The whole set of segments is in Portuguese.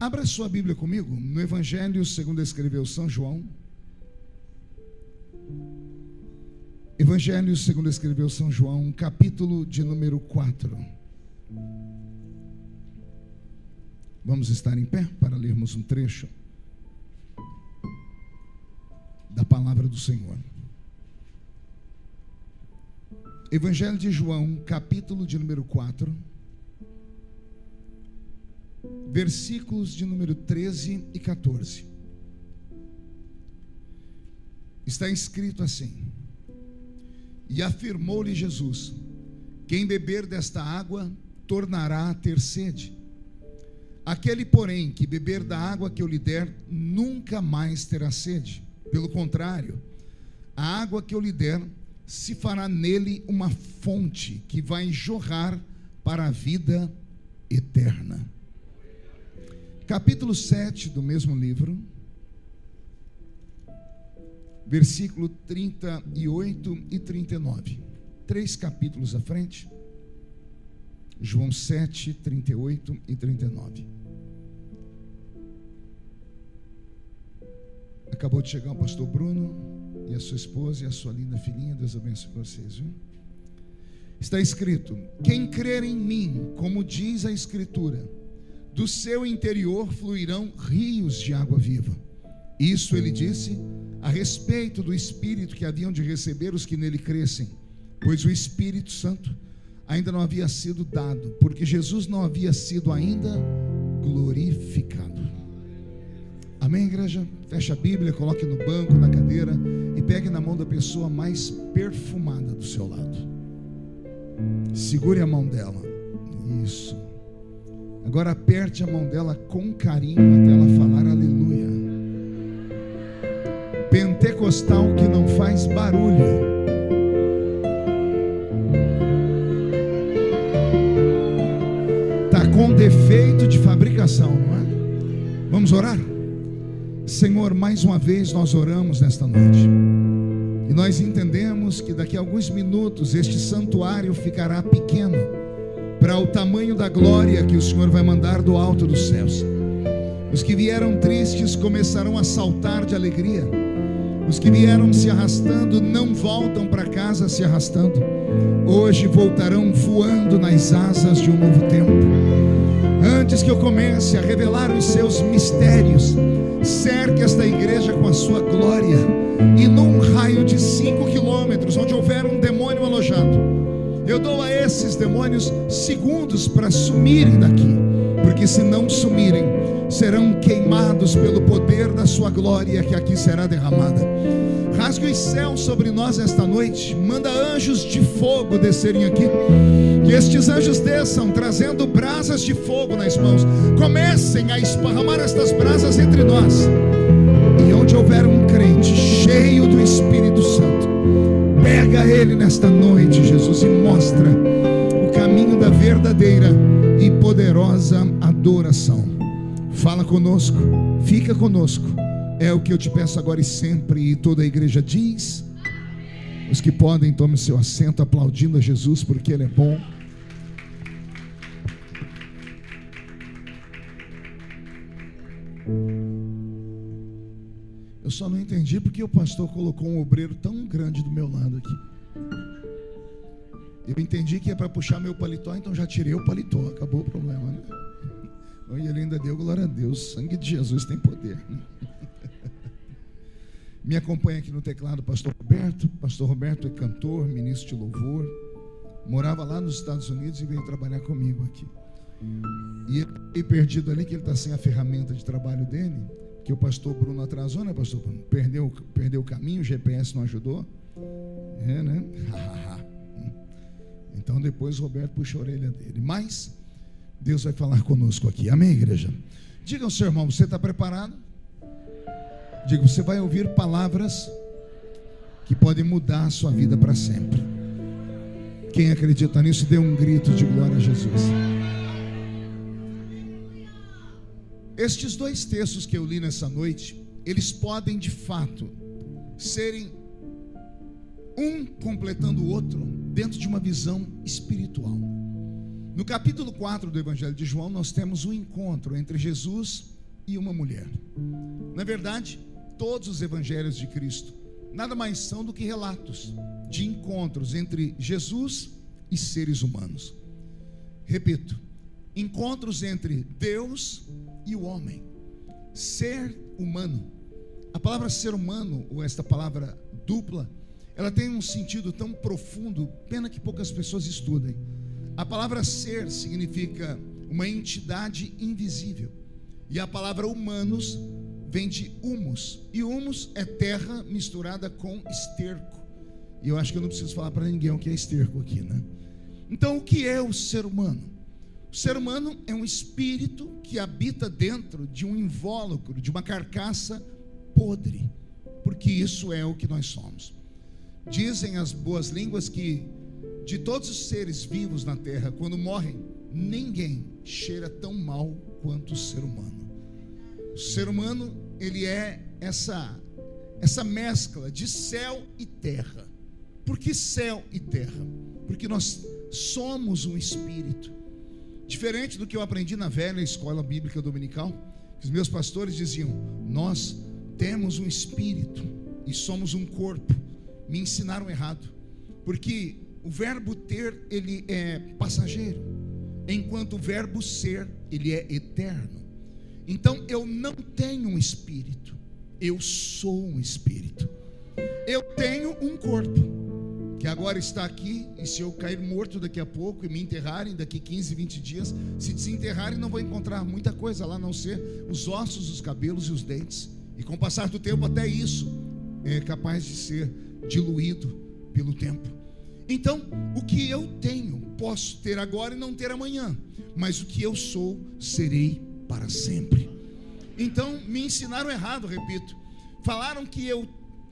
Abra sua Bíblia comigo no Evangelho segundo escreveu São João. Evangelho segundo escreveu São João, capítulo de número 4. Vamos estar em pé para lermos um trecho da palavra do Senhor. Evangelho de João, capítulo de número 4, versículos de número 13 e 14. Está escrito assim: e afirmou-lhe Jesus: quem beber desta água tornará a ter sede. Aquele, porém, que beber da água que eu lhe der, nunca mais terá sede. Pelo contrário, a água que eu lhe der se fará nele uma fonte que vai jorrar para a vida eterna. Capítulo 7 do mesmo livro, versículo 38 e 39. 3 capítulos à frente. João 7, 38 e 39. Acabou de chegar o pastor Bruno e a sua esposa e a sua linda filhinha. Deus abençoe vocês, viu? Está escrito: quem crer em mim, como diz a Escritura, do seu interior fluirão rios de água viva. Isso ele disse a respeito do Espírito que haviam de receber os que nele crescem, pois o Espírito Santo ainda não havia sido dado, porque Jesus não havia sido ainda glorificado. Amém, igreja? Feche a Bíblia, coloque no banco, na cadeira e pegue na mão da pessoa mais perfumada do seu lado. Segure a mão dela. Isso. Agora aperte a mão dela com carinho até ela falar aleluia. Pentecostal que não faz barulho. Está com defeito de fabricação, não é? Vamos orar? Senhor, mais uma vez nós oramos nesta noite, e nós entendemos que daqui a alguns minutos este santuário ficará pequeno para o tamanho da glória que o Senhor vai mandar do alto dos céus. Os que vieram tristes começarão a saltar de alegria. Os que vieram se arrastando não voltam para casa se arrastando. Hoje voltarão voando nas asas de um novo tempo. Antes que eu comece a revelar os seus mistérios, cerque esta igreja com a sua glória, e num raio de 5 quilômetros, onde houver um demônio alojado, eu dou a esses demônios segundos para sumirem daqui, porque se não sumirem, serão queimados pelo poder da sua glória que aqui será derramada. Rasgue os céus sobre nós esta noite, manda anjos de fogo descerem aqui, que estes anjos desçam trazendo brasas de fogo nas mãos, comecem a esparramar estas brasas entre nós, e onde houver um crente cheio do Espírito Santo, pega ele nesta noite, Jesus, e mostra o caminho da verdadeira e poderosa adoração. Fala conosco, fica conosco, é o que eu te peço agora e sempre. E toda a igreja diz: os que podem, tomem seu assento, aplaudindo a Jesus, porque Ele é bom. Eu só não entendi porque o pastor colocou um obreiro tão grande do meu lado aqui. Eu entendi que é para puxar meu paletó, então já tirei o paletó, acabou o problema, né? E ele ainda deu glória a Deus. Sangue de Jesus tem poder. Me acompanha aqui no teclado o pastor Roberto. Pastor Roberto é cantor, ministro de louvor, morava lá nos Estados Unidos e veio trabalhar comigo aqui. E ele veio perdido ali, que ele está sem a ferramenta de trabalho dele, que o pastor Bruno atrasou, né, pastor Bruno? Perdeu o caminho, o GPS não ajudou. É, né? Então depois o Roberto puxou a orelha dele. Mas Deus vai falar conosco aqui. Amém, igreja? Diga ao seu irmão: você está preparado? Diga: você vai ouvir palavras que podem mudar a sua vida para sempre. Quem acredita nisso, dê um grito de glória a Jesus. Estes dois textos que eu li nessa noite, eles podem de fato serem um completando o outro dentro de uma visão espiritual. No capítulo 4 do Evangelho de João, nós temos um encontro entre Jesus e uma mulher. Na verdade, todos os evangelhos de Cristo nada mais são do que relatos de encontros entre Jesus e seres humanos. Repito, encontros entre Deus e o homem. Ser humano. A palavra ser humano, ou esta palavra dupla, ela tem um sentido tão profundo, pena que poucas pessoas estudem. A palavra ser significa uma entidade invisível, e a palavra humanos vem de humus, e humus é terra misturada com esterco. E eu acho que eu não preciso falar para ninguém o que é esterco aqui, né? Então, o que é o ser humano? O ser humano é um espírito que habita dentro de um invólucro, de uma carcaça podre, porque isso é o que nós somos. Dizem as boas línguas que de todos os seres vivos na terra, quando morrem, ninguém cheira tão mal quanto o ser humano. O ser humano, ele é essa mescla de céu e terra. Por que céu e terra? Porque nós somos um espírito. Diferente do que eu aprendi na velha escola bíblica dominical, que os meus pastores diziam: nós temos um espírito e somos um corpo. Me ensinaram errado, porque o verbo ter, ele é passageiro, enquanto o verbo ser, ele é eterno. Então eu não tenho um espírito, eu sou um espírito. Eu tenho um corpo que agora está aqui, e se eu cair morto daqui a pouco e me enterrarem daqui 15, 20 dias, se desenterrarem, não vou encontrar muita coisa lá, a não ser os ossos, os cabelos e os dentes. E com o passar do tempo, até isso é capaz de ser diluído pelo tempo. Então, o que eu tenho, posso ter agora e não ter amanhã, mas o que eu sou, serei para sempre. Então, me ensinaram errado, repito. Falaram que eu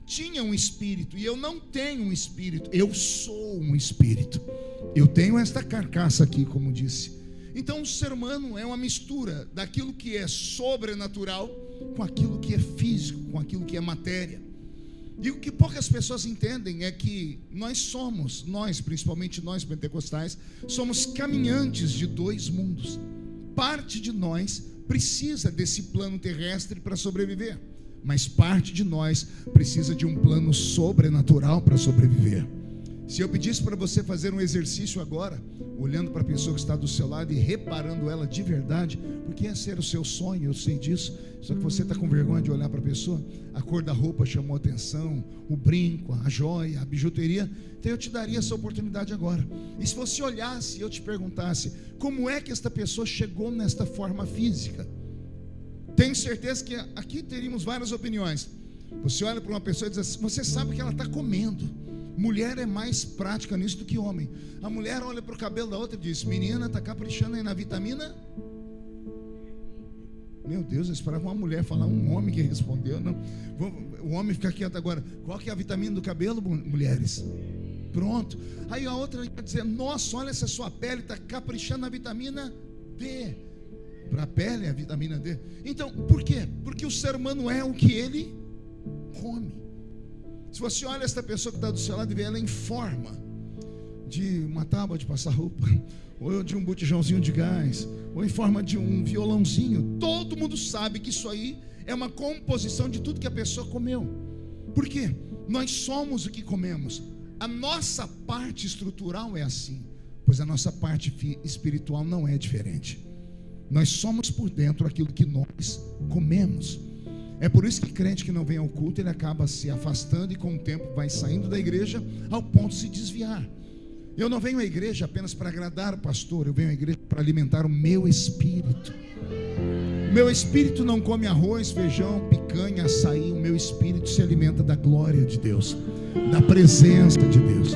tinha um espírito, e eu não tenho um espírito, eu sou um espírito. Eu tenho esta carcaça aqui, como disse. Então, o ser humano é uma mistura daquilo que é sobrenatural com aquilo que é físico, com aquilo que é matéria. E o que poucas pessoas entendem é que nós, principalmente nós pentecostais, somos caminhantes de dois mundos. Parte de nós precisa desse plano terrestre para sobreviver, mas parte de nós precisa de um plano sobrenatural para sobreviver. Se eu pedisse para você fazer um exercício agora, olhando para a pessoa que está do seu lado e reparando ela de verdade, porque ia ser o seu sonho, eu sei disso, só que você está com vergonha de olhar para a pessoa, a cor da roupa chamou a atenção, o brinco, a joia, a bijuteria, então eu te daria essa oportunidade agora. E se você olhasse e eu te perguntasse, como é que esta pessoa chegou nesta forma física? Tenho certeza que aqui teríamos várias opiniões. Você olha para uma pessoa e diz assim: você sabe que ela está comendo. Mulher é mais prática nisso do que homem. A mulher olha para o cabelo da outra e diz: menina, está caprichando aí na vitamina. Meu Deus, eu esperava uma mulher falar, um homem que respondeu. Não, o homem fica quieto agora. Qual que é a vitamina do cabelo, mulheres? Pronto. Aí a outra vai dizer: nossa, olha, essa sua pele está caprichando na vitamina D. Para a pele é a vitamina D. Então, por quê? Porque o ser humano é o que ele come. Se você olha essa pessoa que está do seu lado e vê ela em forma de uma tábua de passar roupa, ou de um botijãozinho de gás, ou em forma de um violãozinho, todo mundo sabe que isso aí é uma composição de tudo que a pessoa comeu. Por quê? Nós somos o que comemos. A nossa parte estrutural é assim, pois a nossa parte espiritual não é diferente. Nós somos por dentro aquilo que nós comemos. É por isso que crente que não vem ao culto, ele acaba se afastando e com o tempo vai saindo da igreja ao ponto de se desviar. Eu não venho à igreja apenas para agradar o pastor, eu venho à igreja para alimentar o meu espírito. O meu espírito não come arroz, feijão, picanha, açaí. O meu espírito se alimenta da glória de Deus, da presença de Deus.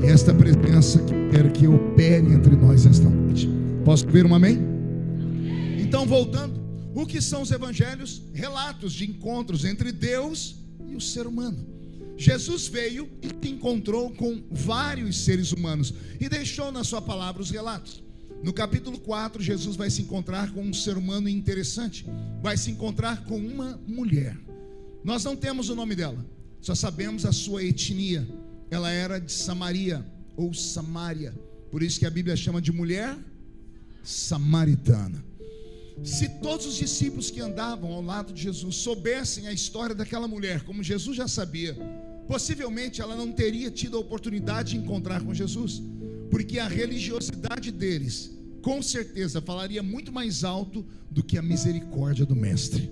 E esta presença que eu quero que opere entre nós esta noite. Posso ver um amém? Então, voltando, o que são os evangelhos? Relatos de encontros entre Deus e o ser humano. Jesus veio e se encontrou com vários seres humanos e deixou na sua palavra os relatos. No capítulo 4, Jesus vai se encontrar com um ser humano interessante. Vai se encontrar com uma mulher. Nós não temos o nome dela, só sabemos a sua etnia. Ela era de Samaria ou Samária. Por isso que a Bíblia chama de mulher samaritana. Se todos os discípulos que andavam ao lado de Jesus soubessem a história daquela mulher, como Jesus já sabia, possivelmente ela não teria tido a oportunidade de encontrar com Jesus, porque a religiosidade deles, com certeza, falaria muito mais alto do que a misericórdia do Mestre.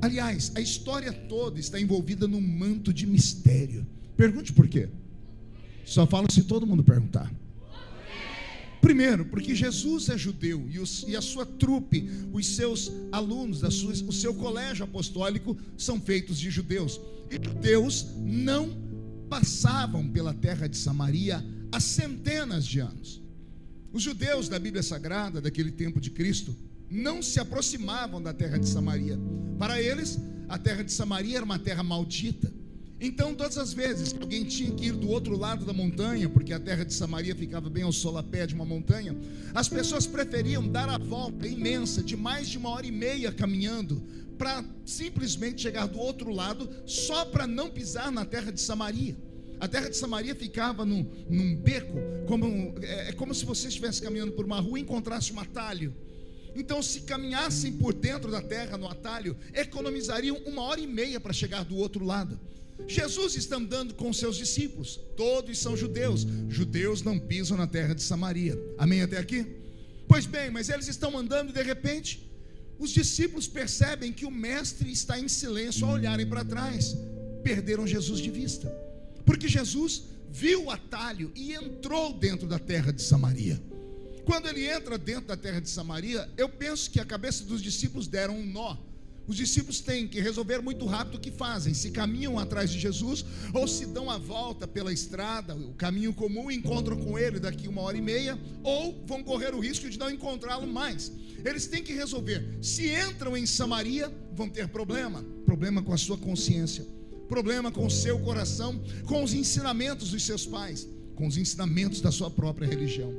Aliás, a história toda está envolvida num manto de mistério. Pergunte por quê. Só falo se todo mundo perguntar. Primeiro, porque Jesus é judeu e a sua trupe, os seus alunos, o seu colégio apostólico são feitos de judeus. E judeus não passavam pela terra de Samaria há centenas de anos. Os judeus da Bíblia Sagrada, daquele tempo de Cristo, não se aproximavam da terra de Samaria. Para eles, a terra de Samaria era uma terra maldita. Então, todas as vezes que alguém tinha que ir do outro lado da montanha, porque a terra de Samaria ficava bem ao solapé de uma montanha, as pessoas preferiam dar a volta imensa de mais de 1h30 caminhando, para simplesmente chegar do outro lado, só para não pisar na terra de Samaria. A terra de Samaria ficava num beco, como se você estivesse caminhando por uma rua e encontrasse um atalho. Então, se caminhassem por dentro da terra no atalho, economizariam 1h30 para chegar do outro lado. Jesus está andando com seus discípulos, todos são judeus. Judeus não pisam na terra de Samaria. Amém até aqui? Pois bem, mas eles estão andando e de repente os discípulos percebem que o mestre está em silêncio. Ao olharem para trás, perderam Jesus de vista, porque Jesus viu o atalho e entrou dentro da terra de Samaria. Quando ele entra dentro da terra de Samaria, eu penso que a cabeça dos discípulos deram um nó. Os discípulos têm que resolver muito rápido o que fazem: se caminham atrás de Jesus, ou se dão a volta pela estrada, o caminho comum, e encontram com ele daqui 1h30, ou vão correr o risco de não encontrá-lo mais. Eles têm que resolver. Se entram em Samaria, vão ter problema com a sua consciência, problema com o seu coração, com os ensinamentos dos seus pais, com os ensinamentos da sua própria religião.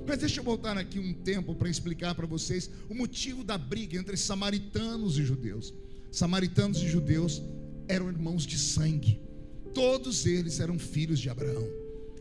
Mas deixa eu voltar aqui um tempo para explicar para vocês o motivo da briga entre samaritanos e judeus. Samaritanos e judeus eram irmãos de sangue. Todos eles eram filhos de Abraão.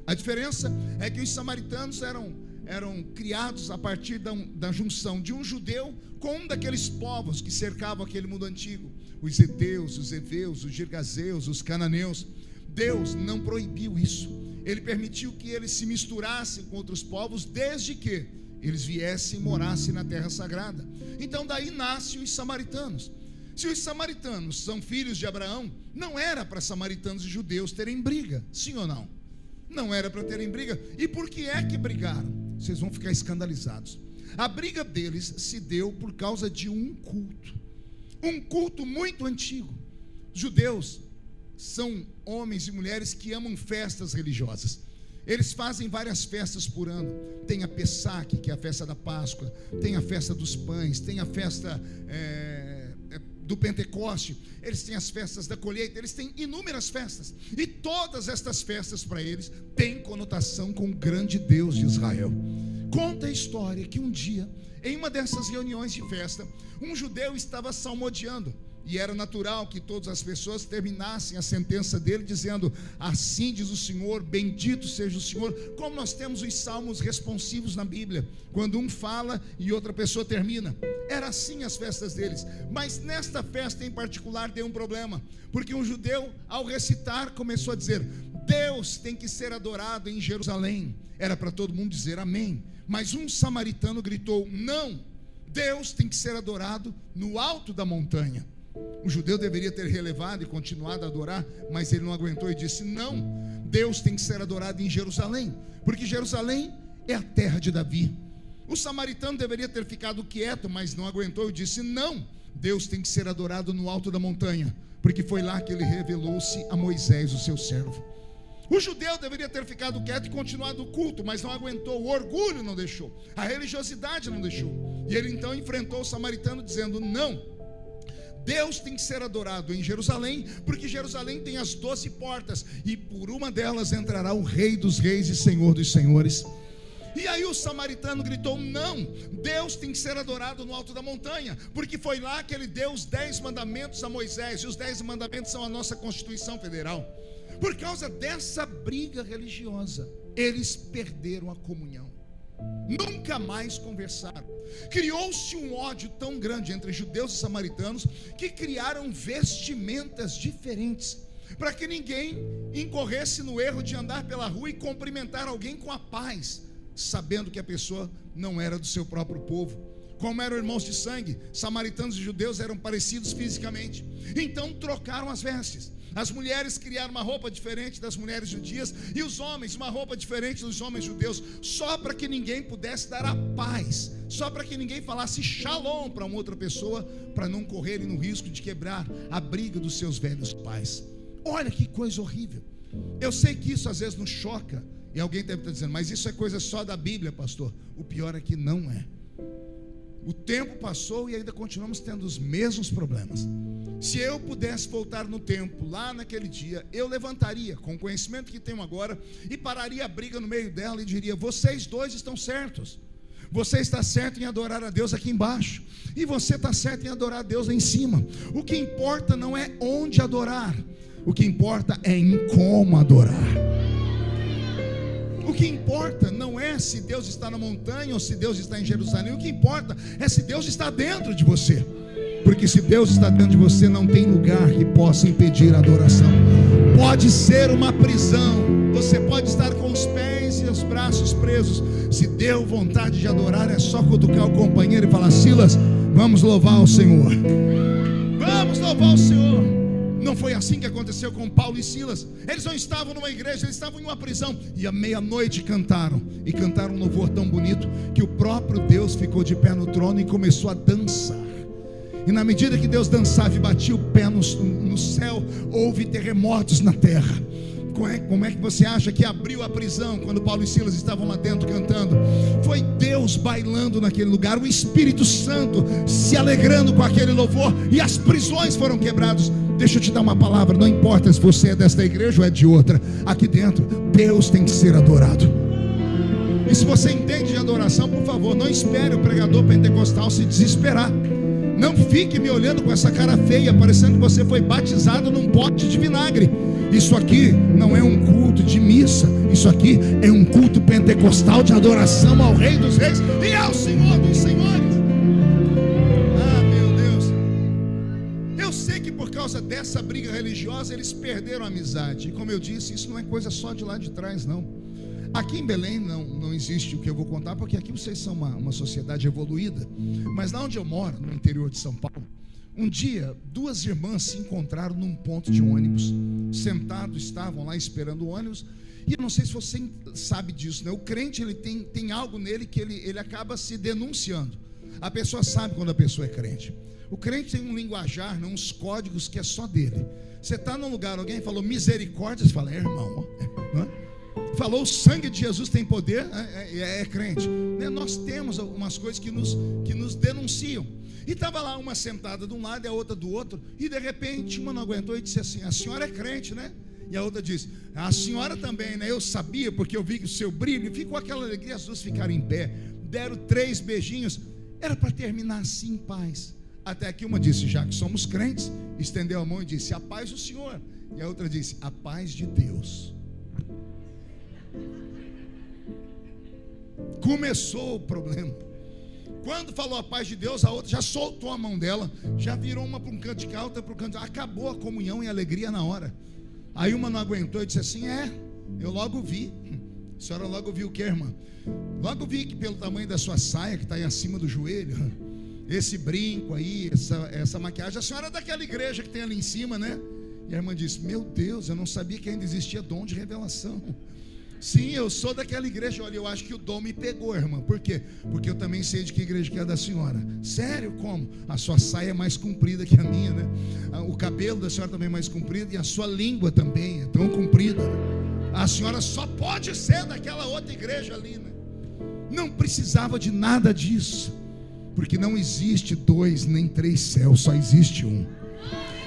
A diferença é que os samaritanos eram criados a partir da junção de um judeu com um daqueles povos que cercavam aquele mundo antigo: os heteus, os heveus, os girgazeus, os cananeus. Deus não proibiu isso. Ele permitiu que eles se misturassem com outros povos, desde que eles viessem e morassem na terra sagrada. Então daí nascem os samaritanos. Se os samaritanos são filhos de Abraão, não era para samaritanos e judeus terem briga, sim ou não? Não era para terem briga. E por que é que brigaram? Vocês vão ficar escandalizados. A briga deles se deu por causa de um culto muito antigo. Judeus são homens e mulheres que amam festas religiosas. Eles fazem várias festas por ano. Tem a Pessac, que é a festa da Páscoa. Tem a festa dos pães. Tem a festa do Pentecoste. Eles têm as festas da colheita. Eles têm inúmeras festas. E todas estas festas para eles têm conotação com o grande Deus de Israel. Conta a história que um dia, em uma dessas reuniões de festa, um judeu estava salmodiando. E era natural que todas as pessoas terminassem a sentença dele dizendo: assim diz o Senhor, bendito seja o Senhor. Como nós temos os salmos responsivos na Bíblia, quando um fala e outra pessoa termina. Era assim as festas deles. Mas nesta festa em particular deu um problema, porque um judeu, ao recitar, começou a dizer: Deus tem que ser adorado em Jerusalém. Era para todo mundo dizer amém. Mas um samaritano gritou: não, Deus tem que ser adorado no alto da montanha. O judeu deveria ter relevado e continuado a adorar, mas ele não aguentou e disse: não, Deus tem que ser adorado em Jerusalém, porque Jerusalém é a terra de Davi. O samaritano deveria ter ficado quieto, mas não aguentou e disse: não, Deus tem que ser adorado no alto da montanha, porque foi lá que ele revelou-se a Moisés, o seu servo. O judeu deveria ter ficado quieto e continuado o culto, mas não aguentou, o orgulho não deixou, a religiosidade não deixou. E ele então enfrentou o samaritano dizendo: não, Deus tem que ser adorado em Jerusalém, porque Jerusalém tem as 12 portas, e por uma delas entrará o Rei dos Reis e Senhor dos Senhores. E aí o samaritano gritou: não, Deus tem que ser adorado no alto da montanha, porque foi lá que ele deu os 10 mandamentos a Moisés, e os 10 mandamentos são a nossa Constituição Federal. Por causa dessa briga religiosa, eles perderam a comunhão. Nunca mais conversaram. Criou-se um ódio tão grande entre judeus e samaritanos que criaram vestimentas diferentes, para que ninguém incorresse no erro de andar pela rua e cumprimentar alguém com a paz, sabendo que a pessoa não era do seu próprio povo. Como eram irmãos de sangue, samaritanos e judeus eram parecidos fisicamente, então trocaram as vestes. As mulheres criaram uma roupa diferente das mulheres judias, e os homens uma roupa diferente dos homens judeus, só para que ninguém pudesse dar a paz, só para que ninguém falasse shalom para uma outra pessoa, para não correrem no risco de quebrar a briga dos seus velhos pais. Olha que coisa horrível. Eu sei que isso às vezes nos choca, e alguém deve estar dizendo, mas isso é coisa só da Bíblia, pastor. O pior é que não é. O tempo passou e ainda continuamos tendo os mesmos problemas. Se eu pudesse voltar no tempo, lá naquele dia, eu levantaria, com o conhecimento que tenho agora, e pararia a briga no meio dela e diria, vocês dois estão certos. Você está certo em adorar a Deus aqui embaixo, e você está certo em adorar a Deus lá em cima. O que importa não é onde adorar, o que importa é em como adorar. O que importa não é se Deus está na montanha ou se Deus está em Jerusalém. O que importa é se Deus está dentro de você. Porque se Deus está dentro de você, não tem lugar que possa impedir a adoração. Pode ser uma prisão, você pode estar com os pés e os braços presos. Se deu vontade de adorar, é só cutucar o companheiro e falar, Silas, vamos louvar o Senhor. Vamos louvar o Senhor. Não foi assim que aconteceu com Paulo e Silas. Eles não estavam numa igreja, eles estavam em uma prisão, e à meia-noite cantaram, e cantaram um louvor tão bonito, que o próprio Deus ficou de pé no trono e começou a dançar. E na medida que Deus dançava e batia o pé no céu, houve terremotos na terra. Como é que você acha que abriu a prisão quando Paulo e Silas estavam lá dentro cantando? Foi Deus bailando naquele lugar, o Espírito Santo se alegrando com aquele louvor, e as prisões foram quebradas. Deixa eu te dar uma palavra, não importa se você é desta igreja ou é de outra, aqui dentro Deus tem que ser adorado. E se você entende de adoração, por favor, não espere o pregador pentecostal se desesperar. Não fique me olhando com essa cara feia, parecendo que você foi batizado num pote de vinagre. Isso aqui não é um culto de missa, isso aqui é um culto pentecostal de adoração ao Rei dos Reis e ao Senhor dos Senhores. Ah, meu Deus. Eu sei que por causa dessa briga religiosa eles perderam a amizade. E como eu disse, isso não é coisa só de lá de trás, não. Aqui em Belém não existe o que eu vou contar, porque aqui vocês são uma sociedade evoluída. Mas lá onde eu moro, no interior de São Paulo, um dia, duas irmãs se encontraram num ponto de ônibus. Sentados, estavam lá esperando o ônibus. E eu não sei se você sabe disso, né? O crente, ele tem algo nele que ele acaba se denunciando. A pessoa sabe quando a pessoa é crente. O crente tem um linguajar, né? Uns códigos que é só dele. Você está num lugar, alguém falou misericórdia, você fala, irmão, não é? Falou o sangue de Jesus tem poder, é crente, né? Nós temos algumas coisas que nos denunciam. E estava lá uma sentada de um lado e a outra do outro, e de repente uma não aguentou e disse assim, a senhora é crente, né? E a outra disse, a senhora também, né? Eu sabia, porque eu vi que o seu brilho. E ficou aquela alegria, as duas ficaram em pé, deram 3 beijinhos. Era para terminar assim em paz. Até que uma disse, já que somos crentes, estendeu a mão e disse, a paz do Senhor. E a outra disse, a paz de Deus. Começou o problema. Quando falou a paz de Deus, a outra já soltou a mão dela, já virou uma para um canto de cá, outra para o canto. Acabou a comunhão e a alegria na hora. Aí uma não aguentou e disse assim, eu logo vi. A senhora logo viu o que, irmã? Logo vi que pelo tamanho da sua saia, que está aí acima do joelho, esse brinco aí, essa maquiagem, a senhora é daquela igreja que tem ali em cima, né? E a irmã disse, meu Deus, eu não sabia que ainda existia dom de revelação. Sim, eu sou daquela igreja. Olha, eu acho que o dom me pegou, irmã. Por quê? Porque eu também sei de que igreja que é da senhora. Sério? Como? A sua saia é mais comprida que a minha, né? O cabelo da senhora também é mais comprido, e a sua língua também é tão comprida, né? A senhora só pode ser daquela outra igreja ali, né? Não precisava de nada disso, porque não existe 2 nem 3 céus, só existe um.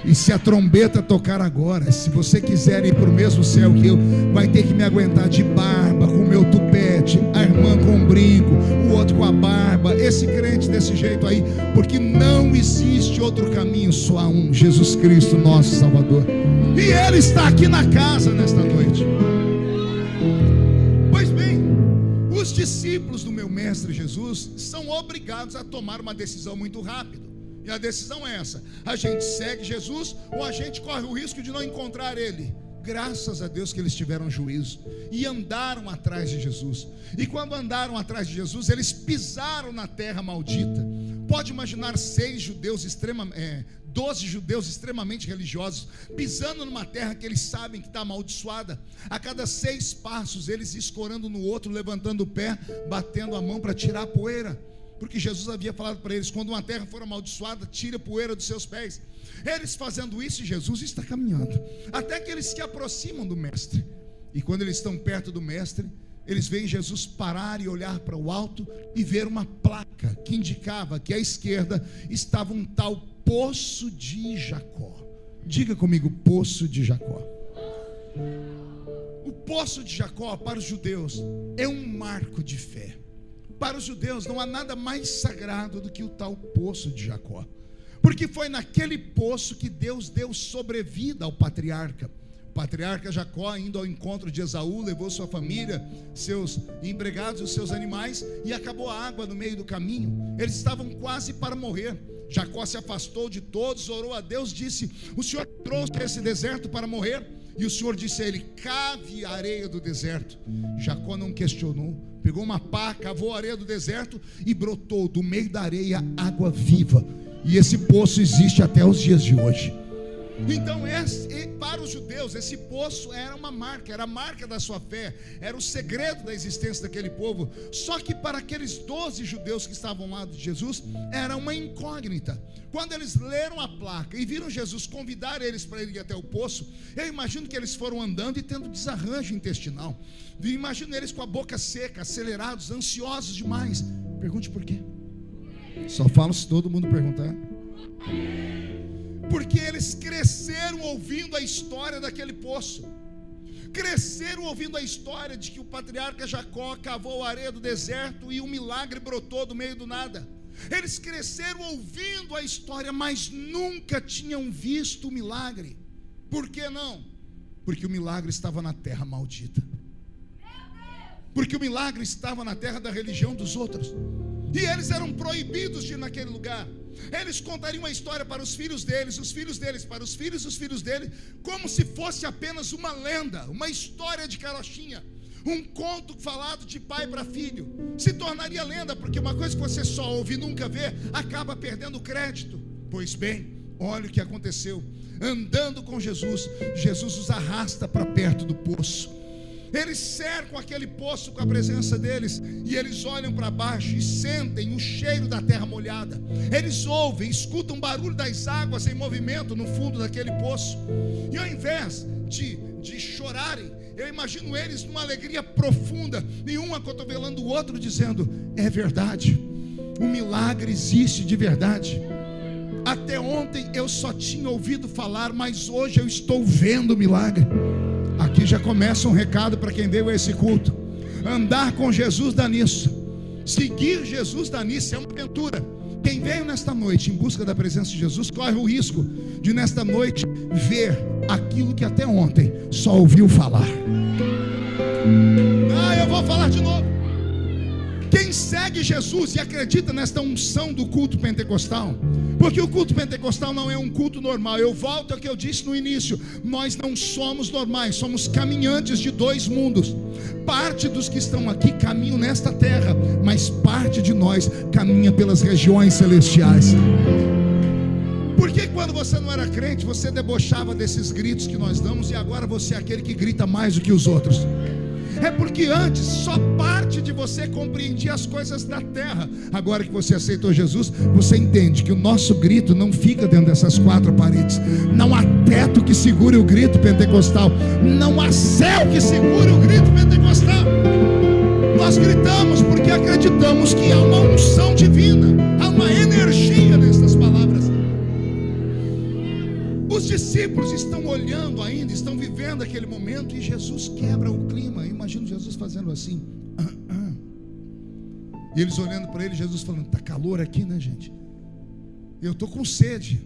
E se a trombeta tocar agora, se você quiser ir para o mesmo céu que eu, vai ter que me aguentar de barba, com o meu tupete, a irmã com um brinco, o outro com a barba, esse crente desse jeito aí, porque não existe outro caminho, só há um, Jesus Cristo, nosso Salvador. E Ele está aqui na casa nesta noite. Pois bem, os discípulos do meu mestre Jesus são obrigados a tomar uma decisão muito rápido. E a decisão é essa: a gente segue Jesus ou a gente corre o risco de não encontrar Ele. Graças a Deus que eles tiveram juízo e andaram atrás de Jesus. E quando andaram atrás de Jesus, eles pisaram na terra maldita. Pode imaginar 12 judeus extremamente religiosos pisando numa terra que eles sabem que está amaldiçoada. A cada 6 passos eles escorando no outro, levantando o pé, batendo a mão para tirar a poeira, porque Jesus havia falado para eles: quando uma terra for amaldiçoada, tire a poeira dos seus pés. Eles fazendo isso, Jesus está caminhando, até que eles se aproximam do mestre. E quando eles estão perto do mestre, eles veem Jesus parar e olhar para o alto e ver uma placa que indicava que à esquerda estava um tal Poço de Jacó. Diga comigo: Poço de Jacó. O Poço de Jacó para os judeus é um marco de fé. Para os judeus não há nada mais sagrado do que o tal Poço de Jacó, porque foi naquele poço que Deus deu sobrevida ao patriarca. O patriarca Jacó, indo ao encontro de Esaú, levou sua família, seus empregados e os seus animais, e acabou a água no meio do caminho. Eles estavam quase para morrer. Jacó se afastou de todos, orou a Deus, disse: o Senhor trouxe esse deserto para morrer? E o Senhor disse a ele: cave a areia do deserto. Jacó não questionou, pegou uma pá, cavou a areia do deserto e brotou do meio da areia água viva. E esse poço existe até os dias de hoje. Então para os judeus esse poço era uma marca, era a marca da sua fé, era o segredo da existência daquele povo. Só que para aqueles 12 judeus que estavam ao lado de Jesus era uma incógnita. Quando eles leram a placa e viram Jesus convidar eles para ir até o poço, eu imagino que eles foram andando e tendo desarranjo intestinal. Eu imagino eles com a boca seca, acelerados, ansiosos demais. Pergunte por quê. Só falo se todo mundo perguntar. Porque eles cresceram ouvindo a história daquele poço, cresceram ouvindo a história de que o patriarca Jacó cavou a areia do deserto e um milagre brotou do meio do nada. Eles cresceram ouvindo a história, mas nunca tinham visto o milagre. Por que não? Porque o milagre estava na terra maldita, porque o milagre estava na terra da religião dos outros, e eles eram proibidos de ir naquele lugar. Eles contariam a história para os filhos deles, os filhos deles para os filhos dele, como se fosse apenas uma lenda, uma história de carochinha, um conto falado de pai para filho. Se tornaria lenda, porque uma coisa que você só ouve e nunca vê, acaba perdendo crédito. Pois bem, olha o que aconteceu. Andando com Jesus, Jesus os arrasta para perto do poço. Eles cercam aquele poço com a presença deles, e eles olham para baixo e sentem o cheiro da terra molhada. Eles ouvem, escutam o barulho das águas em movimento no fundo daquele poço. E ao invés de chorarem, eu imagino eles numa alegria profunda, e um acotovelando o outro, dizendo: é verdade, o milagre existe de verdade. Até ontem eu só tinha ouvido falar, mas hoje eu estou vendo o milagre. Aqui já começa um recado para quem veio a esse culto. Andar com Jesus dá nisso. Seguir Jesus dá nisso, é uma aventura. Quem veio nesta noite em busca da presença de Jesus corre o risco de nesta noite ver aquilo que até ontem só ouviu falar. Eu vou falar de novo. Quem segue Jesus e acredita nesta unção do culto pentecostal, porque o culto pentecostal não é um culto normal. Eu volto ao que eu disse no início: nós não somos normais, somos caminhantes de 2 mundos. Parte dos que estão aqui caminham nesta terra, mas parte de nós caminha pelas regiões celestiais. Porque quando você não era crente, você debochava desses gritos que nós damos, e agora você é aquele que grita mais do que os outros. É porque antes só parte de você compreendia as coisas da terra. Agora que você aceitou Jesus, você entende que o nosso grito não fica dentro dessas 4 paredes. Não há teto que segure o grito pentecostal. Não há céu que segure o grito pentecostal. Nós gritamos porque acreditamos que há uma unção divina, há uma energia nessas palavras. Os discípulos estão olhando ainda, estão vivendo aquele momento, e Jesus quebra o clima. Eu imagino Jesus fazendo assim, e eles olhando para ele, Jesus falando: está calor aqui, né, gente? Eu estou com sede.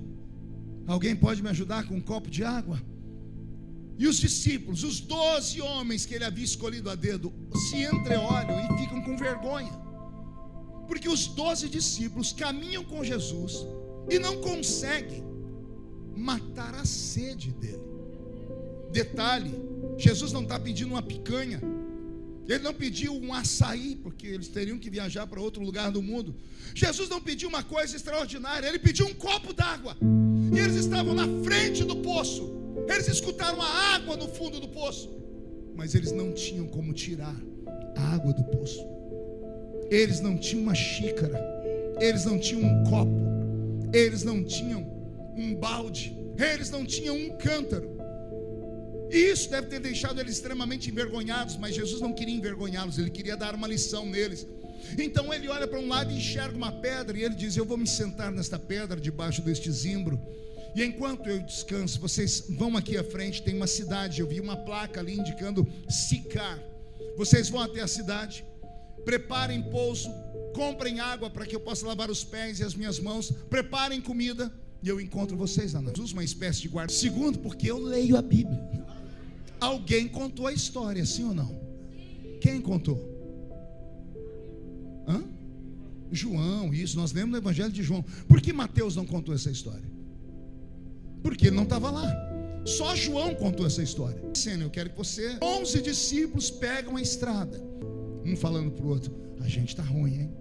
Alguém pode me ajudar com um copo de água? E os discípulos, os 12 homens que ele havia escolhido a dedo, se entreolham e ficam com vergonha, porque os 12 discípulos caminham com Jesus e não conseguem matar a sede dele. Detalhe, Jesus não está pedindo uma picanha, ele não pediu um açaí, porque eles teriam que viajar para outro lugar do mundo. Jesus não pediu uma coisa extraordinária, ele pediu um copo d'água. E eles estavam na frente do poço, eles escutaram a água no fundo do poço, mas eles não tinham como tirar a água do poço. Eles não tinham uma xícara, eles não tinham um copo, eles não tinham um balde, eles não tinham um cântaro. E isso deve ter deixado eles extremamente envergonhados, mas Jesus não queria envergonhá-los, ele queria dar uma lição neles. Então ele olha para um lado e enxerga uma pedra, e ele diz: eu vou me sentar nesta pedra, debaixo deste zimbro, e enquanto eu descanso, vocês vão aqui à frente, tem uma cidade, eu vi uma placa ali indicando Sicar. Vocês vão até a cidade, preparem pouso, comprem água para que eu possa lavar os pés e as minhas mãos, preparem comida, e eu encontro vocês lá. Jesus, uma espécie de guarda. Segundo, porque eu leio a Bíblia. Alguém contou a história, sim ou não? Quem contou? João, isso, nós lemos no Evangelho de João. Por que Mateus não contou essa história? Porque ele não estava lá. Só João contou essa história. Eu quero que você, 11 discípulos pegam a estrada, um falando para o outro: a gente está ruim, hein?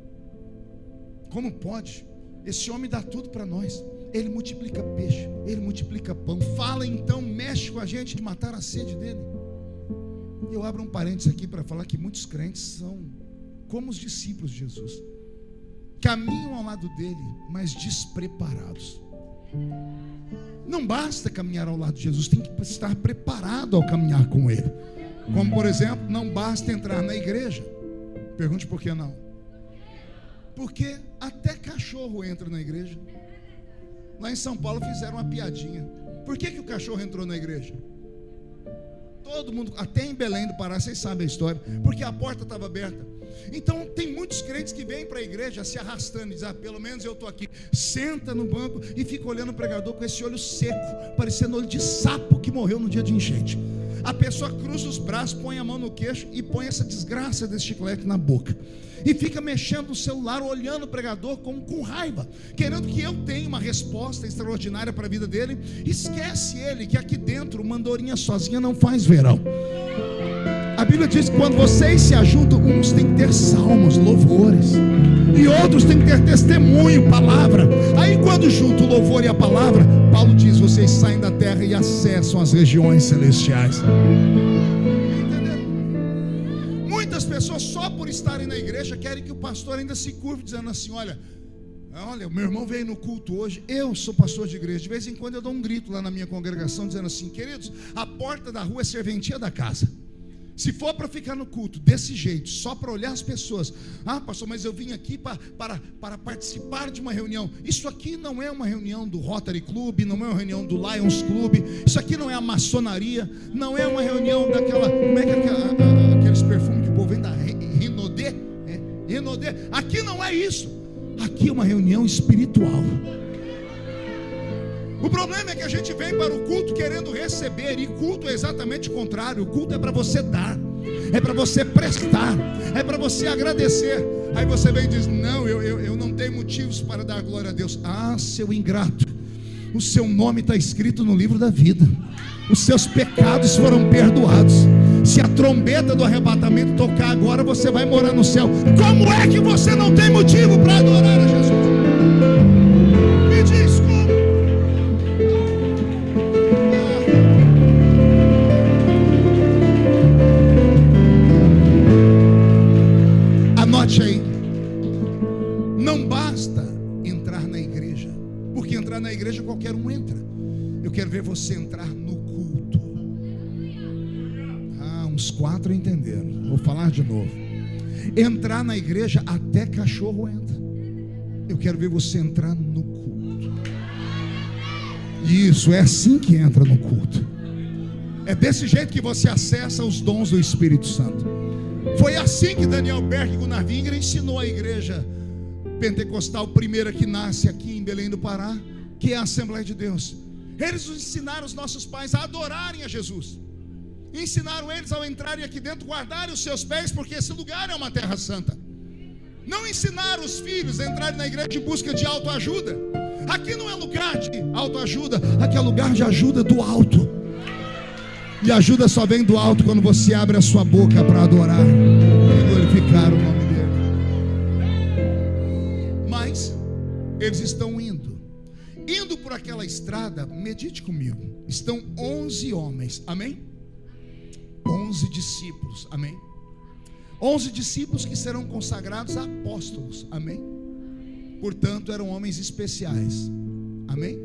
Como pode? Esse homem dá tudo para nós. Ele multiplica peixe, ele multiplica pão. Fala então, mexe com a gente de matar a sede dele. Eu abro um parênteses aqui para falar que muitos crentes são como os discípulos de Jesus, caminham ao lado dele, mas despreparados. Não basta caminhar ao lado de Jesus, tem que estar preparado ao caminhar com ele. Como por exemplo, não basta entrar na igreja. Pergunte por que não? Porque até cachorro entra na igreja. Lá em São Paulo fizeram uma piadinha. Por que o cachorro entrou na igreja? Todo mundo, até em Belém do Pará, vocês sabem a história, porque a porta estava aberta. Então tem muitos crentes que vêm para a igreja se arrastando e dizem: pelo menos eu estou aqui. Senta no banco e fica olhando o pregador com esse olho seco, parecendo olho de sapo que morreu no dia de enchente. A pessoa cruza os braços, põe a mão no queixo e põe essa desgraça desse chiclete na boca, e fica mexendo no celular, olhando o pregador com raiva, querendo que eu tenha uma resposta extraordinária para a vida dele. Esquece ele que aqui dentro uma andorinha sozinha não faz verão. A Bíblia diz que quando vocês se ajuntam, uns têm que ter salmos, louvores, e outros têm que ter testemunho, palavra. Aí quando junta o louvor e a palavra, Paulo diz: vocês saem da terra e acessam as regiões celestiais. Entendeu? Muitas pessoas, só por estarem na igreja, querem que o pastor ainda se curve, dizendo assim: olha, o meu irmão veio no culto hoje, eu sou pastor de igreja. De vez em quando eu dou um grito lá na minha congregação, dizendo assim: queridos, a porta da rua é serventia da casa. Se for para ficar no culto desse jeito, só para olhar as pessoas: pastor, mas eu vim aqui para participar de uma reunião. Isso aqui não é uma reunião do Rotary Club, não é uma reunião do Lions Club, isso aqui não é a maçonaria, não é uma reunião daquela, como é que é aqueles perfumes que o povo vem da Renaudet? Renaudet. Aqui não é isso, aqui é uma reunião espiritual. O problema é que a gente vem para o culto querendo receber, e culto é exatamente o contrário. O culto é para você dar, é para você prestar, é para você agradecer. Aí você vem e diz: não, eu não tenho motivos para dar glória a Deus. Seu ingrato, o seu nome está escrito no livro da vida, os seus pecados foram perdoados. Se a trombeta do arrebatamento tocar agora, você vai morar no céu. Como é que você não tem motivo para adorar a Jesus? Me diz como. Anote aí, não basta entrar na igreja, porque entrar na igreja qualquer um entra. Eu quero ver você entrar no culto. Uns 4 entenderam, vou falar de novo. Entrar na igreja, até cachorro entra. Eu quero ver você entrar no culto. Isso, é assim que entra no culto. É desse jeito que você acessa os dons do Espírito Santo. Foi assim que Daniel Berg e Gunnar Wingren ensinou a igreja pentecostal primeira que nasce aqui em Belém do Pará, que é a Assembleia de Deus. Eles ensinaram os nossos pais a adorarem a Jesus. ensinaram eles ao entrarem aqui dentro, guardarem os seus pés, porque esse lugar é uma terra santa. Não ensinaram os filhos a entrarem na igreja em busca de autoajuda. Aqui não é lugar de autoajuda, aqui é lugar de ajuda do alto. E a ajuda só vem do alto quando você abre a sua boca para adorar e glorificar o nome dele. Mas eles estão indo por aquela estrada. Medite comigo. Estão 11 homens, amém? 11 discípulos, amém? 11 discípulos que serão consagrados a apóstolos, amém? Portanto, eram homens especiais, amém?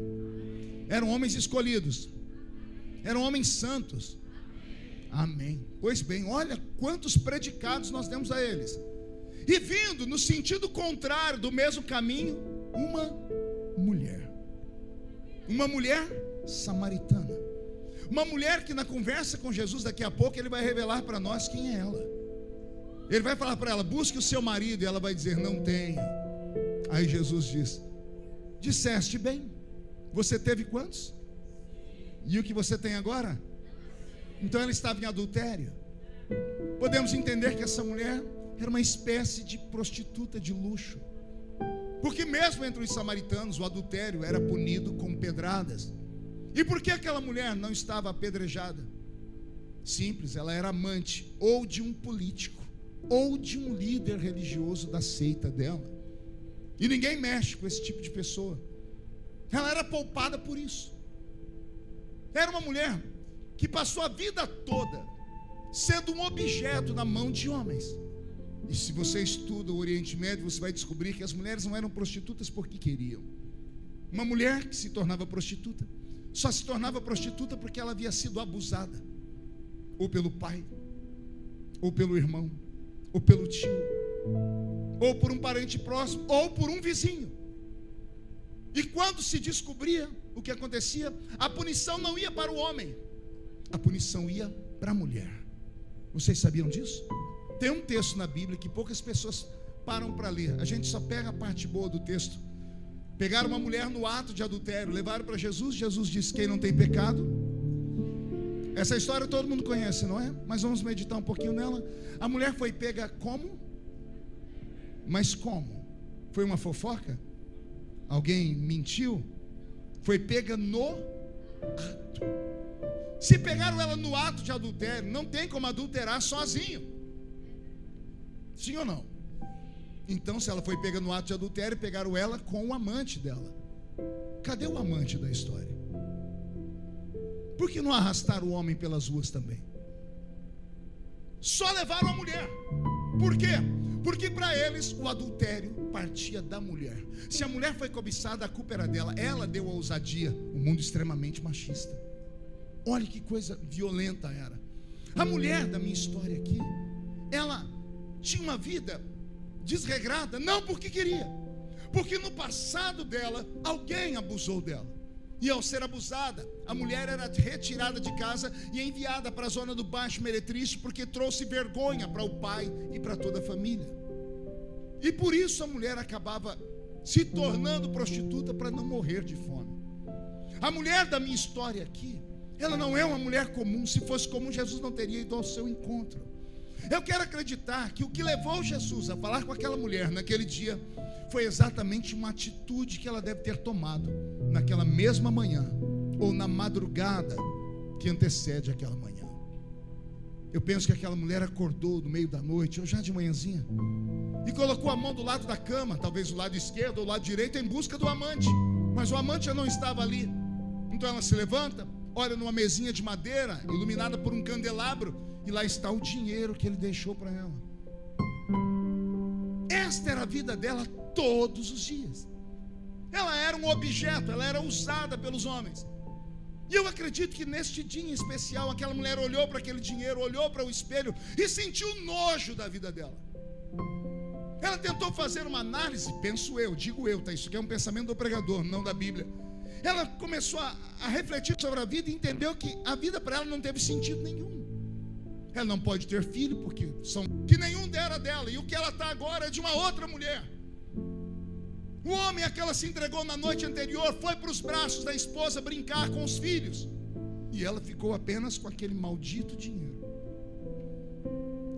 Eram homens escolhidos, eram homens santos, amém? Pois bem, olha quantos predicados nós demos a eles. E vindo no sentido contrário do mesmo caminho, uma mulher samaritana, uma mulher que na conversa com Jesus daqui a pouco ele vai revelar para nós quem é ela. Ele vai falar para ela: busque o seu marido, e ela vai dizer: não tenho. Aí Jesus diz: disseste bem, você teve quantos? E o que você tem agora? Então ela estava em adultério. Podemos entender que essa mulher era uma espécie de prostituta de luxo, porque mesmo entre os samaritanos o adultério era punido com pedradas. E por que aquela mulher não estava apedrejada? Simples, ela era amante ou de um político ou de um líder religioso da seita dela. E ninguém mexe com esse tipo de pessoa. Ela era poupada por isso. Era uma mulher que passou a vida toda sendo um objeto na mão de homens. E se você estuda o Oriente Médio, você vai descobrir que as mulheres não eram prostitutas porque queriam. Uma mulher que se tornava prostituta só se tornava prostituta porque ela havia sido abusada, ou pelo pai, ou pelo irmão, ou pelo tio, ou por um parente próximo, ou por um vizinho. E quando se descobria o que acontecia, a punição não ia para o homem, a punição ia para a mulher. Vocês sabiam disso? Tem um texto na Bíblia que poucas pessoas param para ler. A gente só pega a parte boa do texto. Pegaram uma mulher no ato de adultério, levaram para Jesus. Jesus disse: quem não tem pecado. Essa história todo mundo conhece, não é? Mas vamos meditar um pouquinho nela. A mulher foi pega como? Mas como? Foi uma fofoca? Alguém mentiu? Foi pega no ato. Se pegaram ela no ato de adultério, não tem como adulterar sozinho. Sim ou não? Então, se ela foi pega no ato de adultério, pegaram ela com o amante dela. Cadê o amante da história? Por que não arrastaram o homem pelas ruas também? Só levaram a mulher. Por quê? Porque para eles o adultério partia da mulher. Se a mulher foi cobiçada, a culpa era dela. Ela deu a ousadia. Um mundo extremamente machista. Olha que coisa violenta era. A mulher da minha história aqui, ela tinha uma vida desregrada, não porque queria, porque no passado dela alguém abusou dela. E ao ser abusada, a mulher era retirada de casa e enviada para a zona do Baixo Meretriz, porque trouxe vergonha para o pai e para toda a família. E por isso a mulher acabava se tornando prostituta para não morrer de fome. A mulher da minha história aqui, ela não é uma mulher comum. Se fosse comum, Jesus não teria ido ao seu encontro. Eu quero acreditar que o que levou Jesus a falar com aquela mulher naquele dia foi exatamente uma atitude que ela deve ter tomado naquela mesma manhã, ou na madrugada que antecede aquela manhã. Eu penso que aquela mulher acordou no meio da noite, ou já de manhãzinha, e colocou a mão do lado da cama, talvez do lado esquerdo ou do lado direito, em busca do amante. Mas o amante já não estava ali. Então ela se levanta, olha numa mesinha de madeira, iluminada por um candelabro, e lá está o dinheiro que ele deixou para ela. Esta era a vida dela todos os dias. Ela era um objeto, ela era usada pelos homens. E eu acredito que neste dia em especial, aquela mulher olhou para aquele dinheiro, olhou para o espelho e sentiu nojo da vida dela. Ela tentou fazer uma análise, penso eu, digo eu, tá? Isso aqui é um pensamento do pregador, não da Bíblia. Ela começou a refletir sobre a vida e entendeu que a vida para ela não teve sentido nenhum. Ela não pode ter filho porque que nenhum dera dela, e o que ela está agora é de uma outra mulher. O homem a que ela se entregou na noite anterior foi para os braços da esposa brincar com os filhos, E ela ficou apenas com aquele maldito dinheiro.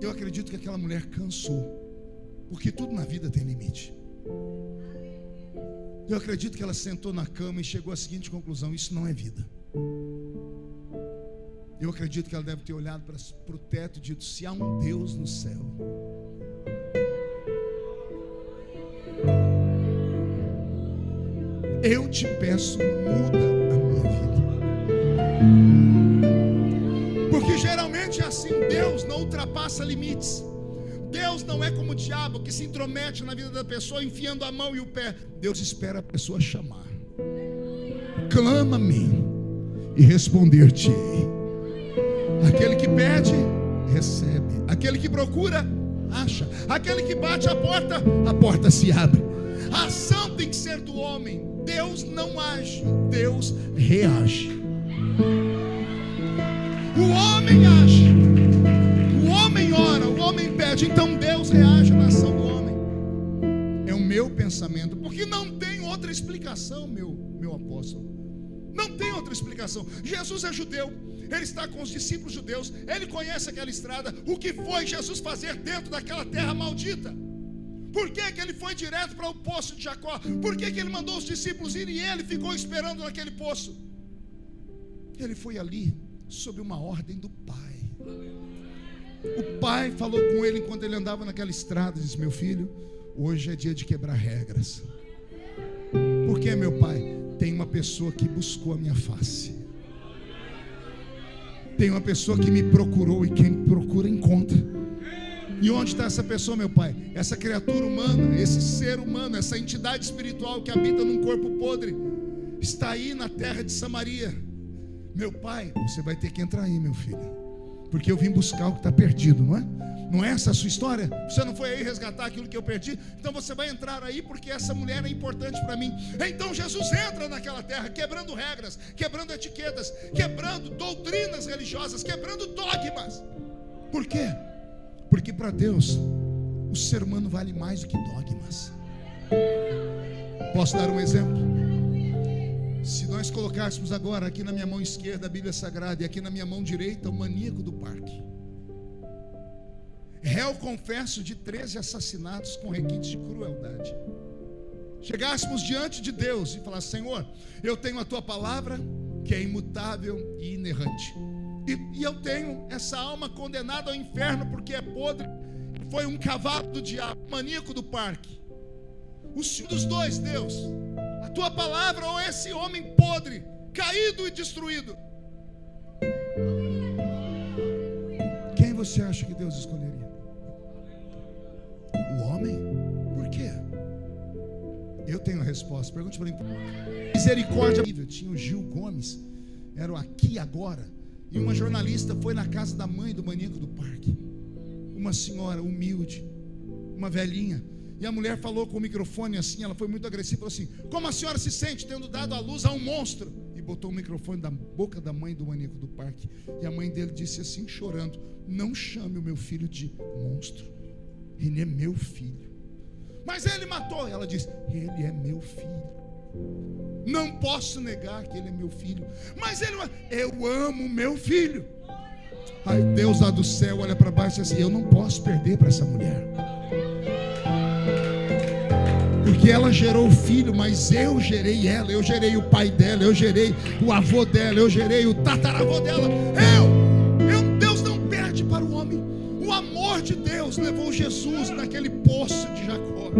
Eu acredito que aquela mulher cansou, porque tudo na vida tem limite. Eu acredito que ela sentou na cama e chegou à seguinte conclusão: isso não é vida. Eu acredito que ela deve ter olhado para o teto e dito: se há um Deus no céu, eu te peço, muda a minha vida. Porque geralmente é assim: Deus não ultrapassa limites. Deus não é como o diabo que se intromete na vida da pessoa enfiando a mão e o pé. Deus espera a pessoa chamar. Clama-me e responder-te-ei. Aquele que pede, recebe. Aquele que procura, acha. Aquele que bate a porta se abre. A ação tem que ser do homem. Deus não age, Deus reage. O homem age, o homem ora, o homem pede, então Deus reage na ação do homem. É o meu pensamento, porque não tem outra explicação, meu apóstolo. Não tem outra explicação. Jesus é judeu, ele está com os discípulos judeus, ele conhece aquela estrada. O que foi Jesus fazer dentro daquela terra maldita? Por que ele foi direto para o poço de Jacó? Por que ele mandou os discípulos ir e ele ficou esperando naquele poço? Ele foi ali sob uma ordem do Pai. O Pai falou com ele enquanto ele andava naquela estrada, disse: meu filho, hoje é dia de quebrar regras. Por que, meu pai? Tem uma pessoa que buscou a minha face. Tem uma pessoa que me procurou, e quem procura encontra. E onde está essa pessoa, meu pai? Essa criatura humana, esse ser humano, essa entidade espiritual que habita num corpo podre, está aí na terra de Samaria. Meu pai, você vai ter que entrar aí, meu filho, porque eu vim buscar o que está perdido, não é? Não é essa a sua história? Você não foi aí resgatar aquilo que eu perdi? Então você vai entrar aí, porque essa mulher é importante para mim. Então Jesus entra naquela terra, quebrando regras, quebrando etiquetas, quebrando doutrinas religiosas, quebrando dogmas. Por quê? Porque para Deus o ser humano vale mais do que dogmas. Posso dar um exemplo? Se nós colocássemos agora aqui na minha mão esquerda a Bíblia Sagrada e aqui na minha mão direita o maníaco do parque, réu confesso de 13 assassinatos com requintes de crueldade, chegássemos diante de Deus e falasse: Senhor, eu tenho a tua palavra que é imutável e inerrante, e eu tenho essa alma condenada ao inferno porque é podre, foi um cavalo do diabo, maníaco do parque. O Senhor dos dois, Deus, a tua palavra ou esse homem podre, caído e destruído? Quem você acha que Deus escolheria? O homem? Por quê? Eu tenho a resposta. Pergunte para mim. Misericórdia. Tinha o Gil Gomes, era o Aqui e Agora, e uma jornalista foi na casa da mãe do maníaco do parque, uma senhora humilde, uma velhinha, e a mulher falou com o microfone assim, ela foi muito agressiva, falou assim: como a senhora se sente tendo dado à luz a um monstro? E botou o microfone na boca da mãe do maníaco do parque, e a mãe dele disse assim, chorando: não chame o meu filho de monstro, ele é meu filho. Mas ele matou. Ela disse: ele é meu filho, não posso negar que ele é meu filho, mas ele, eu amo meu filho. Aí Deus lá do céu olha para baixo e diz assim: eu não posso perder para essa mulher, porque ela gerou o filho, mas eu gerei ela, eu gerei o pai dela, eu gerei o avô dela, eu gerei o tataravô dela. Deus não perde para o homem. O amor de Deus levou Jesus naquele poço de Jacó.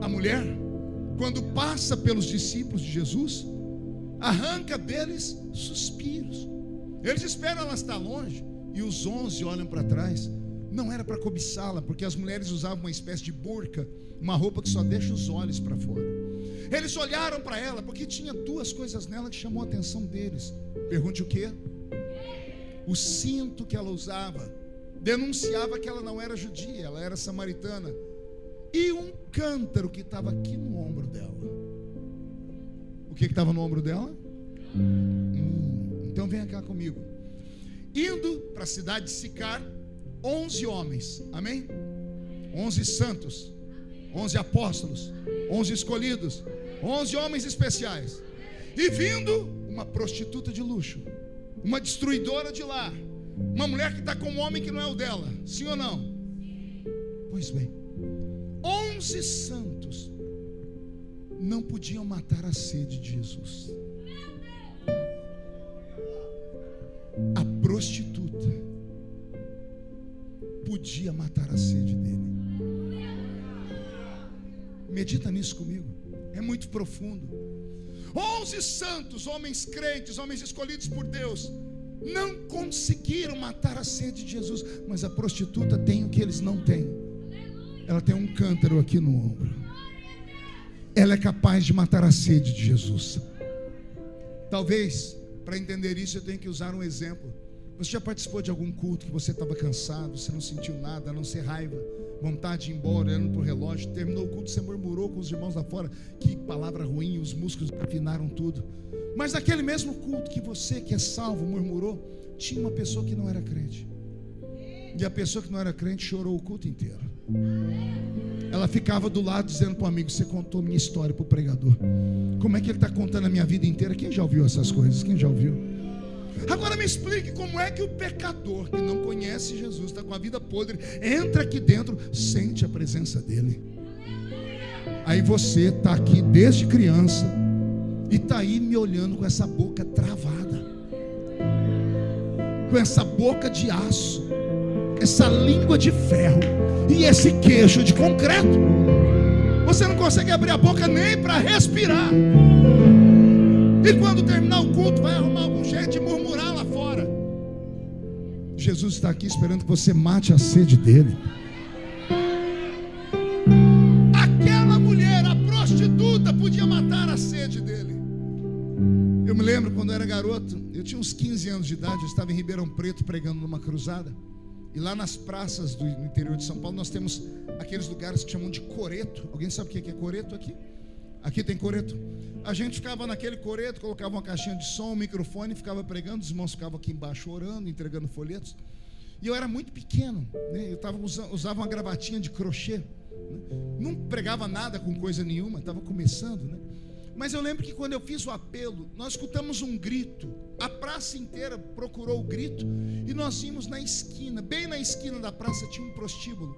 A mulher, quando passa pelos discípulos de Jesus, arranca deles suspiros. Eles esperam ela estar longe, e os 11 olham para trás. Não era para cobiçá-la, porque as mulheres usavam uma espécie de burca, uma roupa que só deixa os olhos para fora. Eles olharam para ela porque tinha duas coisas nela que chamou a atenção deles. Pergunte o quê? O cinto que ela usava denunciava que ela não era judia, ela era samaritana. E um cântaro que estava aqui no ombro dela. O que estava no ombro dela? Então vem cá comigo. Indo para a cidade de Sicar, 11 homens, amém? 11 santos, 11 apóstolos, 11 escolhidos, 11 homens especiais. E vindo uma prostituta de luxo, uma destruidora de lar, uma mulher que está com um homem que não é o dela, sim ou não? Pois bem, 11 santos não podiam matar a sede de Jesus. A prostituta podia matar a sede dele. Medita nisso comigo, é muito profundo. 11 santos, homens crentes, homens escolhidos por Deus, não conseguiram matar a sede de Jesus. Mas a prostituta tem o que eles não têm. Ela tem um cântaro aqui no ombro. Ela é capaz de matar a sede de Jesus. Talvez, para entender isso, eu tenho que usar um exemplo. Você já participou de algum culto que você estava cansado, você não sentiu nada, a não ser raiva, vontade de ir embora, olhando para o relógio, terminou o culto, você murmurou com os irmãos lá fora, que palavra ruim, os músculos afinaram tudo. Mas naquele mesmo culto que você, que é salvo, murmurou, tinha uma pessoa que não era crente. E a pessoa que não era crente chorou o culto inteiro. Ela ficava do lado dizendo para o amigo: você contou minha história para o pregador. Como é que ele está contando a minha vida inteira? Quem já ouviu essas coisas? Quem já ouviu? Agora me explique como é que o pecador que não conhece Jesus, está com a vida podre, entra aqui dentro, sente a presença dele. Aí você está aqui desde criança e está aí me olhando com essa boca travada, com essa boca de aço, essa língua de ferro e esse queixo de concreto. Você não consegue abrir a boca nem para respirar. E quando terminar o culto, vai arrumar algum jeito de murmurar lá fora. Jesus está aqui esperando que você mate a sede dele. Aquela mulher, a prostituta, podia matar a sede dele. Eu me lembro quando eu era garoto, eu tinha uns 15 anos de idade, eu estava em Ribeirão Preto pregando numa cruzada. E lá nas praças do interior de São Paulo, nós temos aqueles lugares que chamam de coreto. Alguém sabe o que é coreto aqui? Aqui tem coreto. A gente ficava naquele coreto, colocava uma caixinha de som, um microfone, ficava pregando. Os irmãos ficavam aqui embaixo orando, entregando folhetos. E eu era muito pequeno, né? Eu usava uma gravatinha de crochê, né? Não pregava nada com coisa nenhuma, estava começando, né? Mas eu lembro que quando eu fiz o apelo, nós escutamos um grito. A praça inteira procurou o grito. E nós vimos na esquina, bem na esquina da praça, tinha um prostíbulo.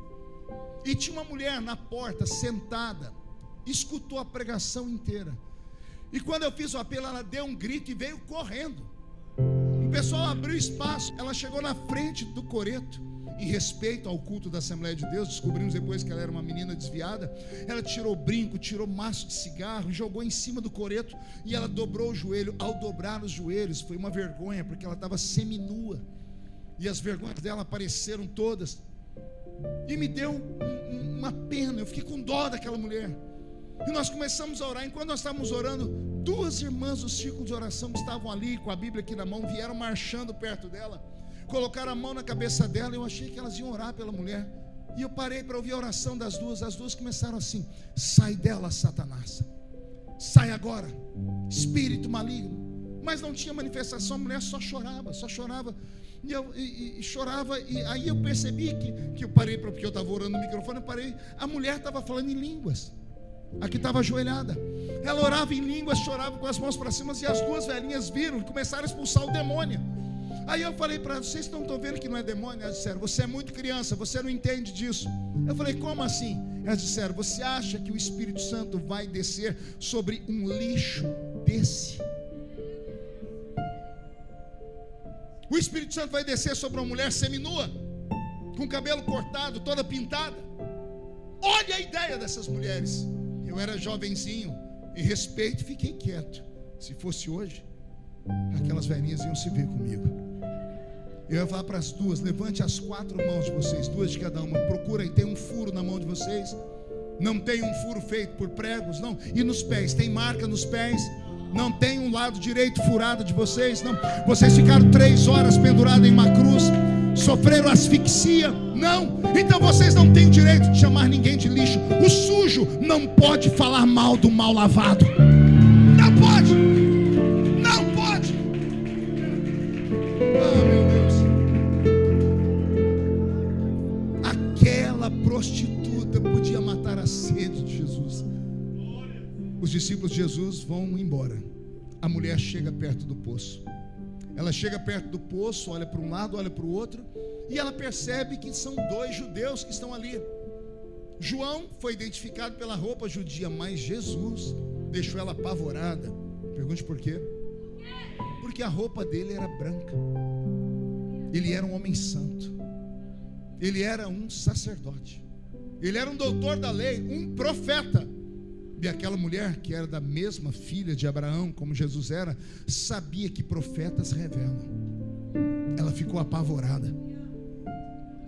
E tinha uma mulher na porta, sentada. Escutou a pregação inteira. E quando eu fiz o apelo, ela deu um grito e veio correndo. O pessoal abriu espaço. Ela chegou na frente do coreto. Em respeito ao culto da Assembleia de Deus, descobrimos depois que ela era uma menina desviada. Ela tirou brinco, tirou maço de cigarro, jogou em cima do coreto e ela dobrou o joelho. Ao dobrar os joelhos, foi uma vergonha, porque ela estava seminua e as vergonhas dela apareceram todas. E me deu uma pena, eu fiquei com dó daquela mulher. E nós começamos a orar. Enquanto nós estávamos orando, duas irmãs do círculo de oração que estavam ali com a Bíblia aqui na mão, vieram marchando perto dela, colocaram a mão na cabeça dela. Eu achei que elas iam orar pela mulher. E eu parei para ouvir a oração das duas. As duas começaram assim: sai dela, Satanás, sai agora, espírito maligno. Mas não tinha manifestação, a mulher só chorava, só chorava. E chorava. E aí eu percebi que eu parei, porque eu estava orando no microfone, eu parei. A mulher estava falando em línguas. Aqui estava ajoelhada. Ela orava em línguas, chorava com as mãos para cima. E as duas velhinhas viram e começaram a expulsar o demônio. Aí eu falei para elas: vocês não estão vendo que não é demônio? Elas disseram: você é muito criança, você não entende disso. Eu falei: como assim? Elas disseram: você acha que o Espírito Santo vai descer sobre um lixo desse? O Espírito Santo vai descer sobre uma mulher seminua, com cabelo cortado, toda pintada? Olha a ideia dessas mulheres. Eu era jovenzinho, em respeito, fiquei quieto. Se fosse hoje, aquelas velhinhas iam se ver comigo. Eu ia falar para as duas: levante as 4 mãos de vocês, 2 de cada uma. Procura aí, tem um furo na mão de vocês? Não tem um furo feito por pregos? Não. E nos pés, tem marca nos pés? Não tem um lado direito furado de vocês? Não. Vocês ficaram 3 horas pendurados em uma cruz, sofreram asfixia? Não. Então vocês não têm o direito de chamar ninguém de lixo. O sujo não pode falar mal do mal lavado. Não pode. Não pode. Ah, meu Deus. Aquela prostituta podia matar a sede de Jesus. Os discípulos de Jesus vão embora. A mulher chega perto do poço. Ela chega perto do poço, olha para um lado, olha para o outro, e ela percebe que são 2 judeus que estão ali. João foi identificado pela roupa judia, mas Jesus deixou ela apavorada. Pergunte por quê? Porque a roupa dele era branca. Ele era um homem santo. Ele era um sacerdote. Ele era um doutor da lei, um profeta. E aquela mulher, que era da mesma filha de Abraão, como Jesus era, sabia que profetas revelam. Ela ficou apavorada.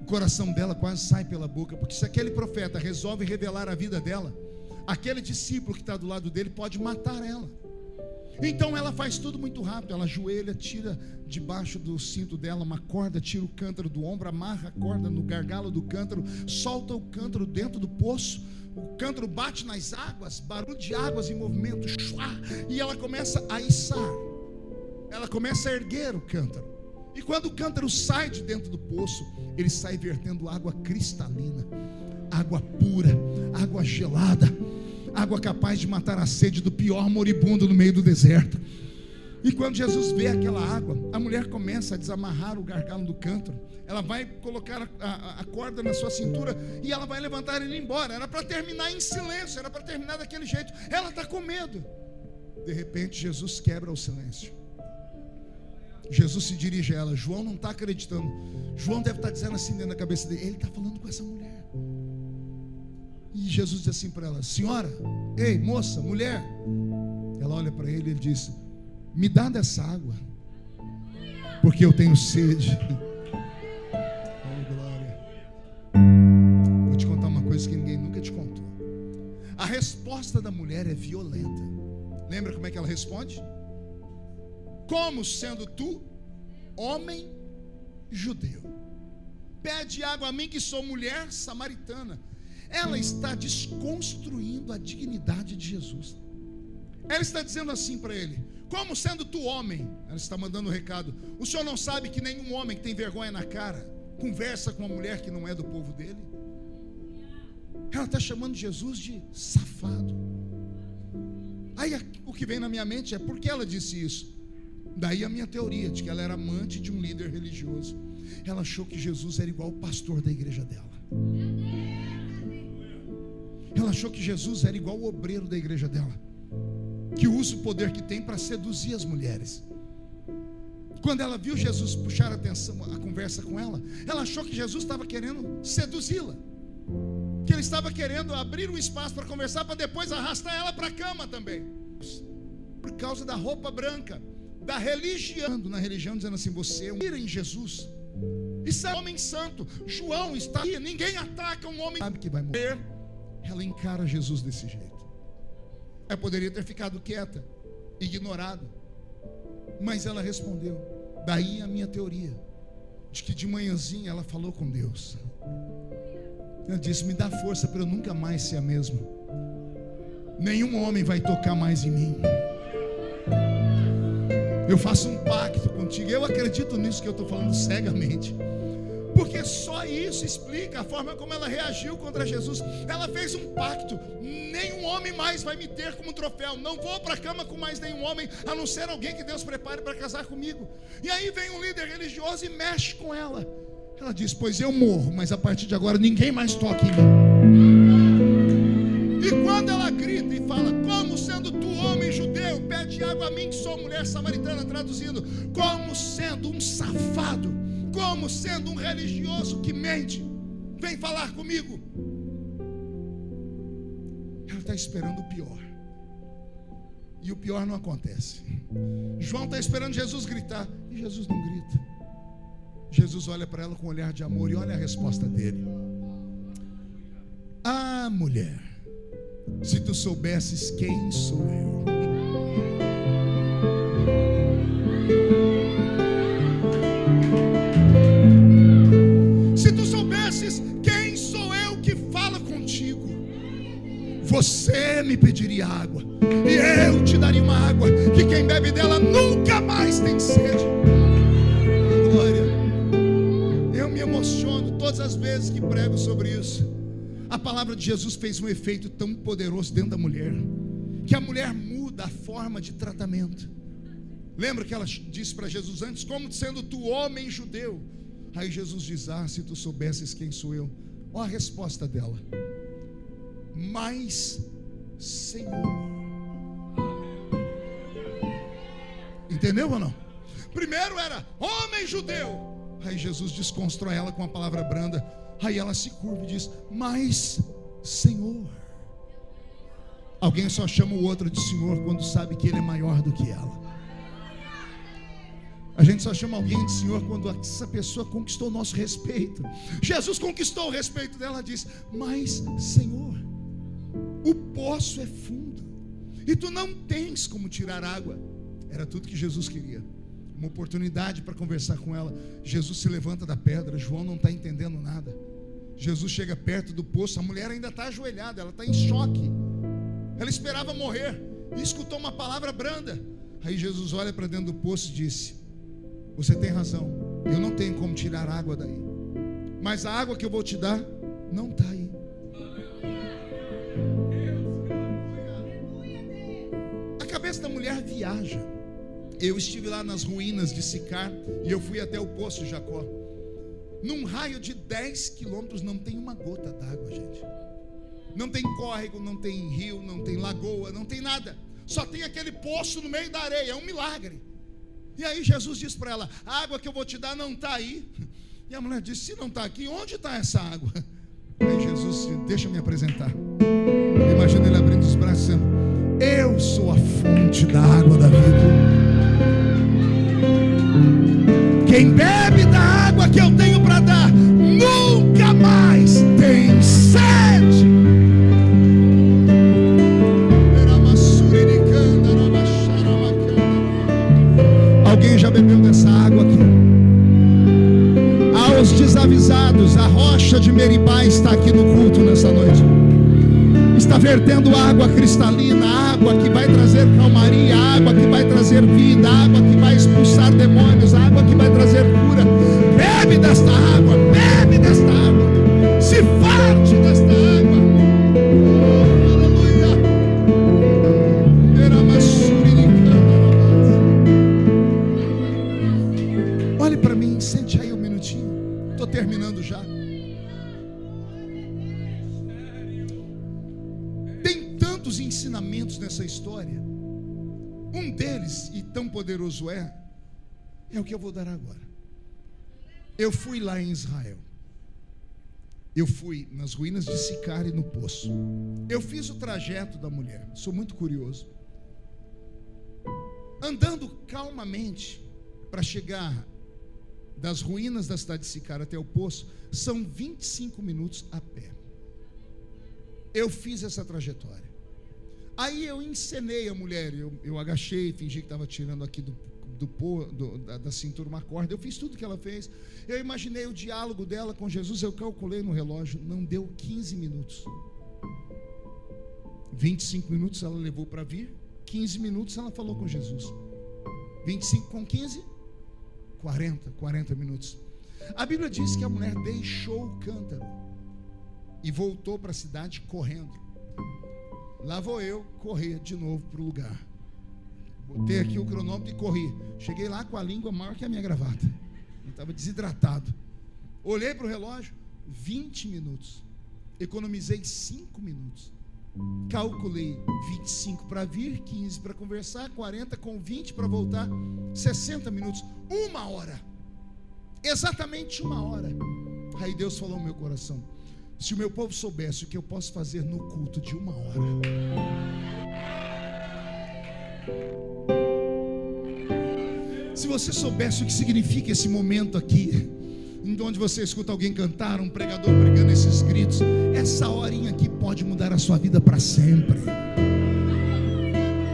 O coração dela quase sai pela boca, porque se aquele profeta resolve revelar a vida dela, aquele discípulo que está do lado dele pode matar ela. Então ela faz tudo muito rápido. Ela ajoelha, tira debaixo do cinto dela uma corda, tira o cântaro do ombro, amarra a corda no gargalo do cântaro, solta o cântaro dentro do poço. O cântaro bate nas águas, barulho de águas em movimento, e ela começa a içar. Ela começa a erguer o cântaro. E quando o cântaro sai de dentro do poço, ele sai vertendo água cristalina, água pura, água gelada, água capaz de matar a sede do pior moribundo no meio do deserto. E quando Jesus vê aquela água, a mulher começa a desamarrar o gargalo do cântaro. Ela vai colocar a corda na sua cintura e ela vai levantar ele embora. Era para terminar em silêncio, era para terminar daquele jeito. Ela está com medo. De repente Jesus quebra o silêncio. Jesus se dirige a ela. João não está acreditando. João deve estar dizendo assim dentro da cabeça dele: ele está falando com essa mulher. E Jesus diz assim para ela: senhora, ei, moça, mulher. Ela olha para ele e ele diz: me dá dessa água, porque eu tenho sede. Oh, glória. Vou te contar uma coisa que ninguém nunca te contou. A resposta da mulher é violenta. Lembra como é que ela responde? Como sendo tu, homem judeu, pede água a mim que sou mulher samaritana. Ela está desconstruindo a dignidade de Jesus. Ela está dizendo assim para ele: como sendo tu homem, ela está mandando um recado. O senhor não sabe que nenhum homem que tem vergonha na cara conversa com uma mulher que não é do povo dele? Ela está chamando Jesus de safado. Aí o que vem na minha mente é: por que ela disse isso? Daí a minha teoria de que ela era amante de um líder religioso. Ela achou que Jesus era igual o pastor da igreja dela. Ela achou que Jesus era igual o obreiro da igreja dela, que usa o poder que tem para seduzir as mulheres. Quando ela viu Jesus puxar a conversa com ela, ela achou que Jesus estava querendo seduzi-la, que ele estava querendo abrir um espaço para conversar, para depois arrastar ela para a cama também. Por causa da roupa branca, da religião, na religião dizendo assim: você é um em Jesus, isso é homem santo. João está aqui, ninguém ataca um homem, sabe que vai morrer. Ela encara Jesus desse jeito. Ela poderia ter ficado quieta, ignorado, mas ela respondeu. Daí a minha teoria de que de manhãzinha ela falou com Deus. Ela disse: me dá força para eu nunca mais ser a mesma. Nenhum homem vai tocar mais em mim. Eu faço um pacto contigo. Eu acredito nisso que eu estou falando cegamente, porque só isso explica a forma como ela reagiu contra Jesus. Ela fez um pacto: nenhum homem mais vai me ter como troféu. Não vou para a cama com mais nenhum homem, a não ser alguém que Deus prepare para casar comigo. E aí vem um líder religioso e mexe com ela. Ela diz: pois eu morro, mas a partir de agora ninguém mais toca em mim. E quando ela grita e fala: como sendo tu homem judeu, pede água a mim que sou mulher samaritana, traduzindo, como sendo um safado, como sendo um religioso que mente, vem falar comigo. Ela está esperando o pior, e o pior não acontece. João está esperando Jesus gritar, e Jesus não grita. Jesus olha para ela com um olhar de amor, e olha a resposta dele: ah, mulher, se tu soubesses quem sou eu. Se tu soubesses quem sou eu que fala contigo, você me pediria água, e eu te daria uma água que quem bebe dela nunca mais tem sede. Glória. Eu me emociono todas as vezes que prego sobre isso. A palavra de Jesus fez um efeito tão poderoso dentro da mulher, que a mulher muda a forma de tratamento. Lembra que ela disse para Jesus antes: como sendo tu homem judeu? Aí Jesus diz: ah, se tu soubesses quem sou eu. Olha a resposta dela: mas Senhor. Entendeu ou não? Primeiro era homem judeu. Aí Jesus desconstrói ela com a palavra branda. Aí ela se curva e diz: mas Senhor. Alguém só chama o outro de Senhor quando sabe que ele é maior do que ela. A gente só chama alguém de Senhor quando essa pessoa conquistou o nosso respeito. Jesus conquistou o respeito dela. Diz: mas Senhor, o poço é fundo e tu não tens como tirar água. Era tudo que Jesus queria, uma oportunidade para conversar com ela. Jesus se levanta da pedra. João não está entendendo nada. Jesus chega perto do poço. A mulher ainda está ajoelhada, ela está em choque. Ela esperava morrer e escutou uma palavra branda. Aí Jesus olha para dentro do poço e disse: você tem razão, eu não tenho como tirar água daí, mas a água que eu vou te dar não está aí. A cabeça da mulher viaja. Eu estive lá nas ruínas de Sicar e eu fui até o poço de Jacó. Num raio de 10 quilômetros não tem uma gota d'água, gente. Não tem córrego, não tem rio, não tem lagoa, não tem nada. Só tem aquele poço no meio da areia. É um milagre. E aí Jesus disse para ela: a água que eu vou te dar não está aí. E a mulher disse: se não está aqui, onde está essa água? Aí Jesus disse: deixa eu me apresentar. Imagina ele abrindo os braços dizendo: eu sou a fonte da água da vida. Quem bebe da água que eu tenho para dar nunca mais tem sede. Alguém já bebeu dessa água aqui? Aos desavisados, a rocha de Meribá está aqui no culto nessa noite. Está vertendo água cristalina, água que vai trazer calmaria, água que vai trazer vida, água que vai expulsar demônios, água que vai trazer cura. Bebe desta água, bebe desta água, se farte desta água. Oh, aleluia. Olhe para mim, sente aí um minutinho. Estou terminando já. Ensinamentos nessa história. Um deles, e tão poderoso é o que eu vou dar agora. Eu fui lá em Israel. Eu fui nas ruínas de Sicar e no poço. Eu fiz o trajeto da mulher. Sou muito curioso. Andando calmamente para chegar das ruínas da cidade de Sicar até o poço, são 25 minutos a pé. Eu fiz essa trajetória. Aí eu encenei a mulher, eu agachei, fingi que estava tirando aqui da cintura uma corda. Eu fiz tudo que ela fez. Eu imaginei o diálogo dela com Jesus. Eu calculei no relógio, não deu 15 minutos. 25 minutos ela levou para vir, 15 minutos ela falou com Jesus. 25 com 15, 40 minutos. A Bíblia diz que a mulher deixou o cântaro e voltou para a cidade correndo. Lá vou eu correr de novo para o lugar. Botei aqui o cronômetro e corri. Cheguei lá com a língua maior que a minha gravata. Eu estava desidratado. Olhei para o relógio, 20 minutos. Economizei 5 minutos. Calculei 25 para vir, 15 para conversar, 40 com 20 para voltar, 60 minutos, 1 hora. Exatamente 1 hora. Aí Deus falou no meu coração: se o meu povo soubesse o que eu posso fazer no culto de 1 hora. Se você soubesse o que significa esse momento aqui, onde você escuta alguém cantar, um pregador pregando esses gritos, essa horinha aqui pode mudar a sua vida para sempre.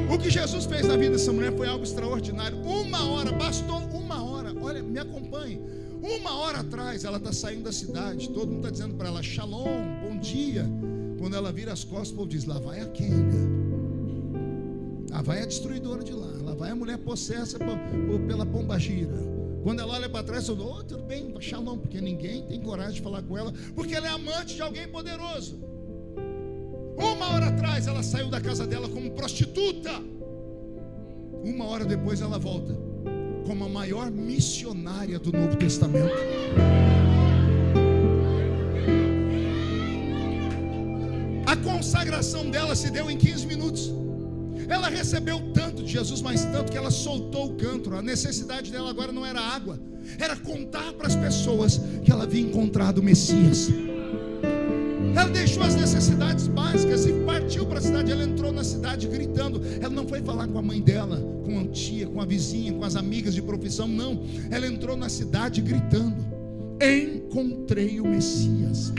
O que Jesus fez na vida dessa mulher foi algo extraordinário. 1 hora, bastou 1 hora. Olha, me acompanhe. 1 hora atrás ela está saindo da cidade, todo mundo está dizendo para ela shalom, bom dia. Quando ela vira as costas, o povo diz: lá vai a Kenga, lá vai a destruidora de lá vai a mulher possessa pela pombagira. Quando ela olha para trás, eu dou: tudo bem, shalom, porque ninguém tem coragem de falar com ela, porque ela é amante de alguém poderoso. 1 hora atrás ela saiu da casa dela como prostituta. 1 hora depois ela volta como a maior missionária do Novo Testamento. A consagração dela se deu em 15 minutos. Ela recebeu tanto de Jesus, mas tanto que ela soltou o cântaro. A necessidade dela agora não era água, era contar para as pessoas que ela havia encontrado o Messias. Ela deixou as necessidades básicas e partiu para a cidade. Ela entrou na cidade gritando. Ela não foi falar com a mãe dela, com a tia, com a vizinha, com as amigas de profissão, não. Ela entrou na cidade gritando: encontrei o Messias,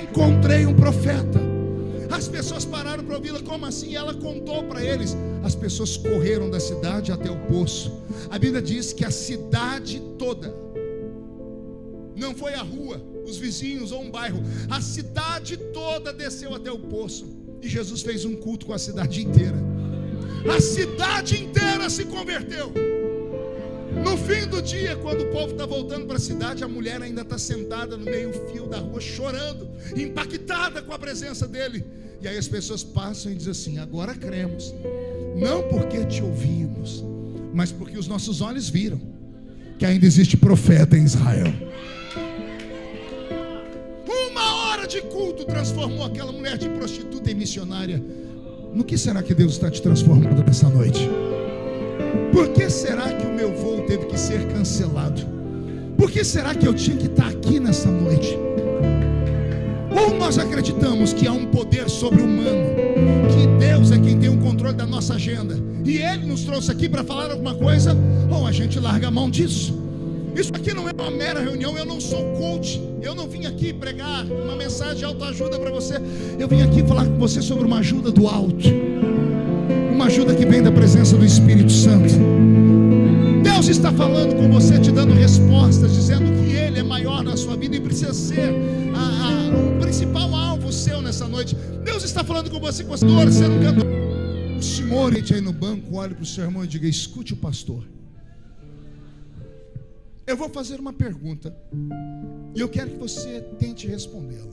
encontrei um profeta. As pessoas pararam para ouvi-la. Como assim? Ela contou para eles. As pessoas correram da cidade até o poço. A Bíblia diz que a cidade toda, não foi a rua, os vizinhos ou um bairro, a cidade toda desceu até o poço. E Jesus fez um culto com a cidade inteira. A cidade inteira se converteu. No fim do dia, quando o povo está voltando para a cidade, a mulher ainda está sentada no meio-fio da rua, chorando, impactada com a presença dele. E aí as pessoas passam e dizem assim: agora cremos, não porque te ouvimos, mas porque os nossos olhos viram que ainda existe profeta em Israel. 1 hora de culto transformou aquela mulher de prostituta em missionária. No que será que Deus está te transformando nessa noite? Por que será que o meu voo teve que ser cancelado? Por que será que eu tinha que estar aqui nessa noite? Ou nós acreditamos que há um poder sobre-humano, que Deus é quem tem o controle da nossa agenda, e Ele nos trouxe aqui para falar alguma coisa, ou a gente larga a mão disso. Isso aqui não é uma mera reunião. Eu não sou coach. Eu não vim aqui pregar uma mensagem de autoajuda para você. Eu vim aqui falar com você sobre uma ajuda do alto, uma ajuda que vem da presença do Espírito Santo. Deus está falando com você, te dando respostas, dizendo que Ele é maior na sua vida e precisa ser o principal alvo seu nessa noite. Deus está falando com você, pastor, você não cantou. O senhor aí no banco, olhe para o seu irmão e diga: escute o pastor. Eu vou fazer uma pergunta e eu quero que você tente respondê-la.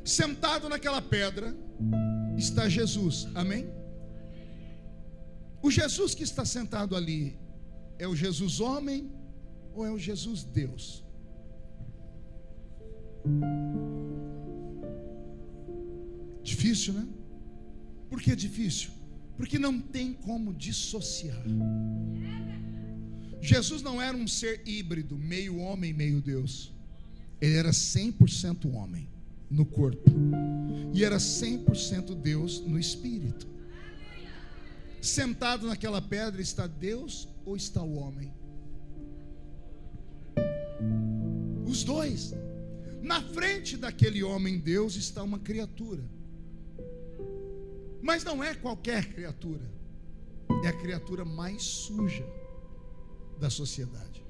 Sentado naquela pedra está Jesus, amém? O Jesus que está sentado ali é o Jesus homem ou é o Jesus Deus? Difícil, né? Por que difícil? Porque não tem como dissociar. Jesus não era um ser híbrido, meio homem, meio Deus. Ele era 100% homem no corpo e era 100% Deus no espírito. Sentado naquela pedra está Deus ou está o homem? Os dois. Na frente daquele homem Deus está uma criatura, mas não é qualquer criatura, é a criatura mais suja da sociedade,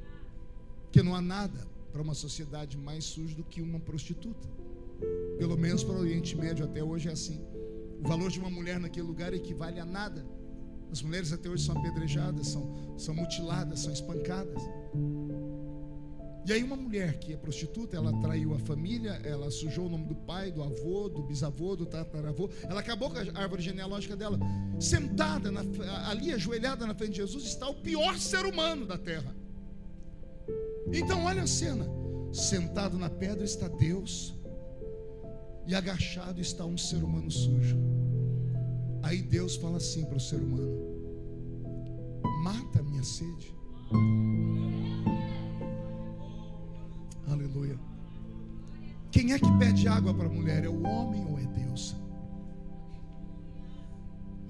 porque não há nada para uma sociedade mais suja do que uma prostituta. Pelo menos para o Oriente Médio até hoje é assim. O valor de uma mulher naquele lugar equivale a nada. As mulheres até hoje são apedrejadas, são mutiladas, são espancadas. E aí uma mulher que é prostituta, ela traiu a família, ela sujou o nome do pai, do avô, do bisavô, do tataravô, ela acabou com a árvore genealógica dela. Sentada ali, ajoelhada na frente de Jesus, está o pior ser humano da terra. Então olha a cena: sentado na pedra está Deus, e agachado está um ser humano sujo. Aí Deus fala assim para o ser humano: mata a minha sede. Aleluia. Quem é que pede água para a mulher? É o homem ou é Deus?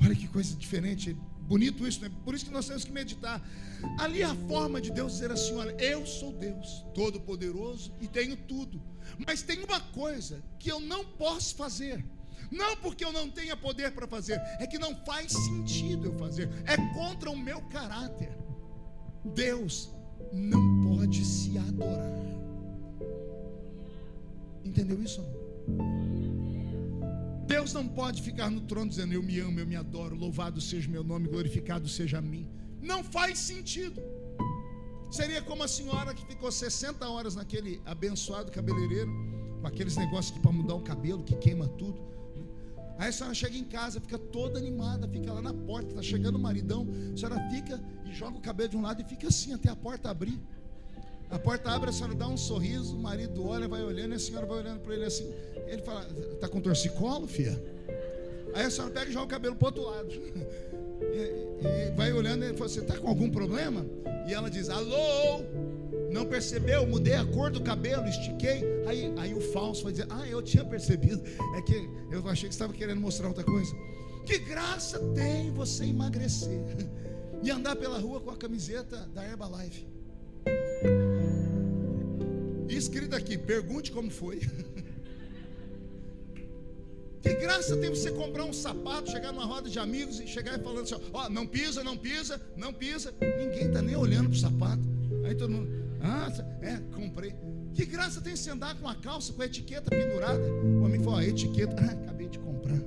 Olha que coisa diferente. Bonito isso, né? Por isso que nós temos que meditar. Ali a forma de Deus dizer assim: olha, eu sou Deus Todo-Poderoso e tenho tudo, mas tem uma coisa que eu não posso fazer. Não porque eu não tenha poder para fazer, é que não faz sentido eu fazer, é contra o meu caráter. Deus não pode se adorar. Entendeu isso, amor? Deus não pode ficar no trono dizendo: eu me amo, eu me adoro, louvado seja o meu nome, glorificado seja a mim. Não faz sentido. Seria como a senhora que ficou 60 horas naquele abençoado cabeleireiro, com aqueles negócios que para mudar o cabelo, que queima tudo. Aí a senhora chega em casa, fica toda animada, fica lá na porta, está chegando o maridão, a senhora fica e joga o cabelo de um lado e fica assim até a porta abrir. A porta abre, a senhora dá um sorriso, o marido olha, vai olhando, e a senhora vai olhando para ele assim. Ele fala: está com torcicolo, filha? Aí a senhora pega e joga o cabelo para o outro lado. E vai olhando, e ele fala: você está com algum problema? E ela diz: alô, não percebeu? Mudei a cor do cabelo, estiquei. Aí o falso vai dizer: ah, eu tinha percebido, é que eu achei que você estava querendo mostrar outra coisa. Que graça tem você emagrecer e andar pela rua com a camiseta da Herbalife. E escrito aqui: pergunte como foi. Que graça tem você comprar um sapato, chegar numa roda de amigos e chegar e falando assim: ó, não pisa, não pisa, não pisa. Ninguém está nem olhando para o sapato. Aí todo mundo: ah, comprei. Que graça tem você andar com a calça com a etiqueta pendurada? O homem fala: a etiqueta, acabei de comprar.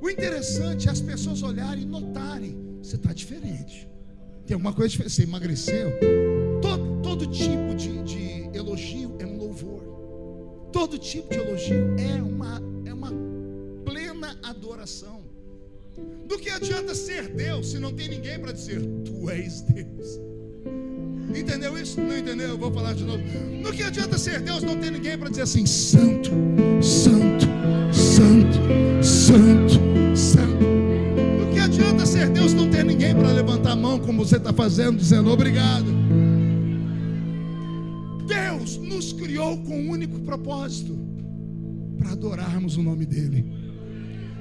O interessante é as pessoas olharem e notarem: você está diferente, tem alguma coisa diferente, você emagreceu. Todo tipo de elogio é um louvor. Todo tipo de elogio é uma plena adoração. Do que adianta ser Deus se não tem ninguém para dizer: tu és Deus? Entendeu isso? Não entendeu? Eu vou falar de novo. Do que adianta ser Deus não ter ninguém para dizer assim: santo, santo, santo, santo, santo? Do que adianta ser Deus não ter ninguém para levantar a mão como você está fazendo, dizendo obrigado? Deus nos criou com um único propósito: para adorarmos o nome dele.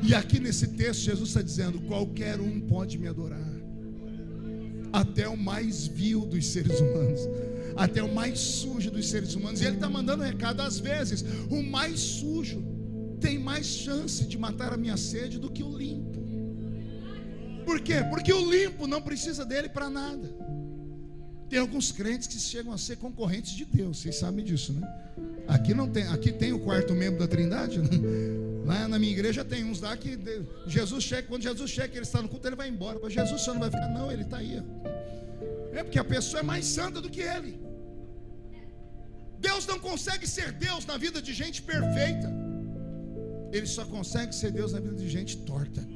E aqui nesse texto Jesus está dizendo: qualquer um pode me adorar, até o mais vil dos seres humanos, até o mais sujo dos seres humanos. E ele está mandando um recado: às vezes o mais sujo tem mais chance de matar a minha sede do que o limpo. Por quê? Porque o limpo não precisa dele para nada. Tem alguns crentes que chegam a ser concorrentes de Deus, vocês sabem disso, né? Aqui não tem, aqui tem o quarto membro da Trindade, né? Lá na minha igreja tem uns lá que Jesus chega, quando Jesus chega, ele está no culto, ele vai embora. Mas Jesus só não vai ficar, não, ele está aí. É porque a pessoa é mais santa do que ele. Deus não consegue ser Deus na vida de gente perfeita. Ele só consegue ser Deus na vida de gente torta.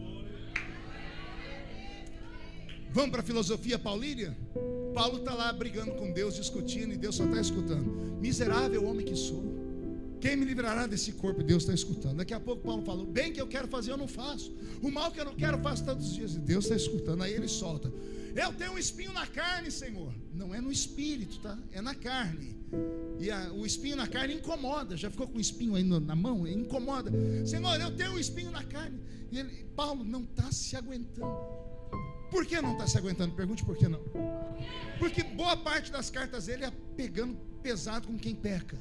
Vamos para a filosofia paulínia? Paulo está lá brigando com Deus, discutindo, e Deus só está escutando. Miserável homem que sou, quem me livrará desse corpo? E Deus está escutando. Daqui a pouco Paulo fala: o bem que eu quero fazer eu não faço, o mal que eu não quero faço todos os dias. E Deus está escutando. Aí ele solta: eu tenho um espinho na carne, Senhor. Não é no espírito, tá? É na carne. E o espinho na carne incomoda. Já ficou com o espinho aí na mão? Incomoda. Senhor, eu tenho um espinho na carne. E Paulo não está se aguentando. Por que não está se aguentando? Pergunte por que não. Porque boa parte das cartas dele é pegando pesado com quem peca.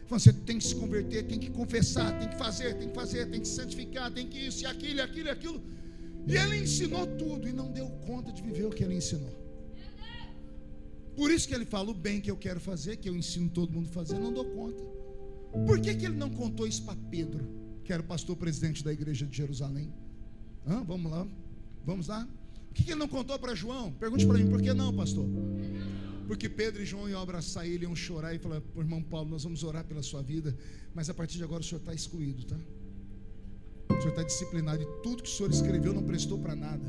Você tem que se converter, tem que confessar, tem que fazer, tem que se santificar, tem que isso e aquilo, e aquilo, e aquilo. E ele ensinou tudo e não deu conta de viver o que ele ensinou. Por isso que ele fala: o bem que eu quero fazer, que eu ensino todo mundo a fazer, não dou conta. Por que ele não contou isso para Pedro, que era o pastor presidente da igreja de Jerusalém? Vamos lá, vamos lá. Por que ele não contou para João? Pergunte para mim: por que não, pastor? Porque Pedro e João iam abraçar ele, iam chorar e falar: irmão Paulo, nós vamos orar pela sua vida, mas a partir de agora o senhor está excluído, tá? O senhor está disciplinado, e tudo que o senhor escreveu não prestou para nada.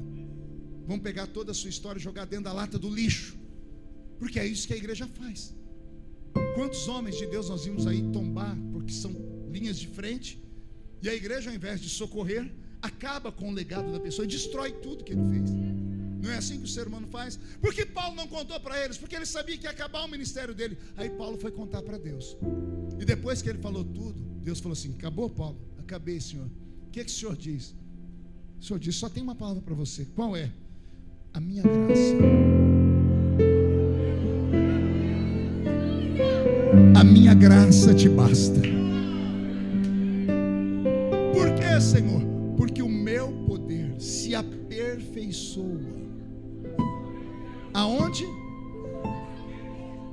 Vamos pegar toda a sua história e jogar dentro da lata do lixo, porque é isso que a igreja faz. Quantos homens de Deus nós vimos aí tombar, porque são linhas de frente, e a igreja, ao invés de socorrer, acaba com o legado da pessoa e destrói tudo que ele fez. Não é assim que o ser humano faz? Por que Paulo não contou para eles? Porque ele sabia que ia acabar o ministério dele. Aí Paulo foi contar para Deus. E depois que ele falou tudo, Deus falou assim: acabou, Paulo? Acabei, Senhor. O que o Senhor diz? O Senhor diz: só tem uma palavra para você. Qual é? A minha graça. A minha graça te basta. Por que, Senhor? Porque o meu poder se aperfeiçoa. Aonde?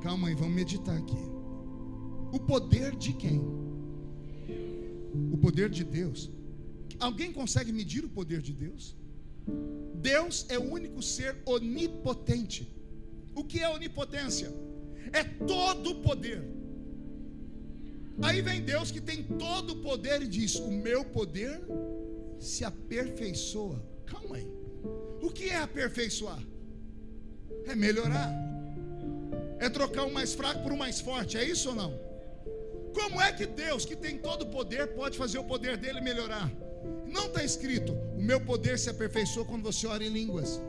Calma aí, vamos meditar aqui. O poder de quem? O poder de Deus. Alguém consegue medir o poder de Deus? Deus é o único ser onipotente. O que é onipotência? É todo o poder. Aí vem Deus que tem todo o poder e diz: o meu poder se aperfeiçoa. Calma aí. O que é aperfeiçoar? É melhorar. É trocar o mais fraco por um mais forte. É isso ou não? Como é que Deus, que tem todo o poder, pode fazer o poder dele melhorar? Não está escrito: o meu poder se aperfeiçoa quando você ora em línguas.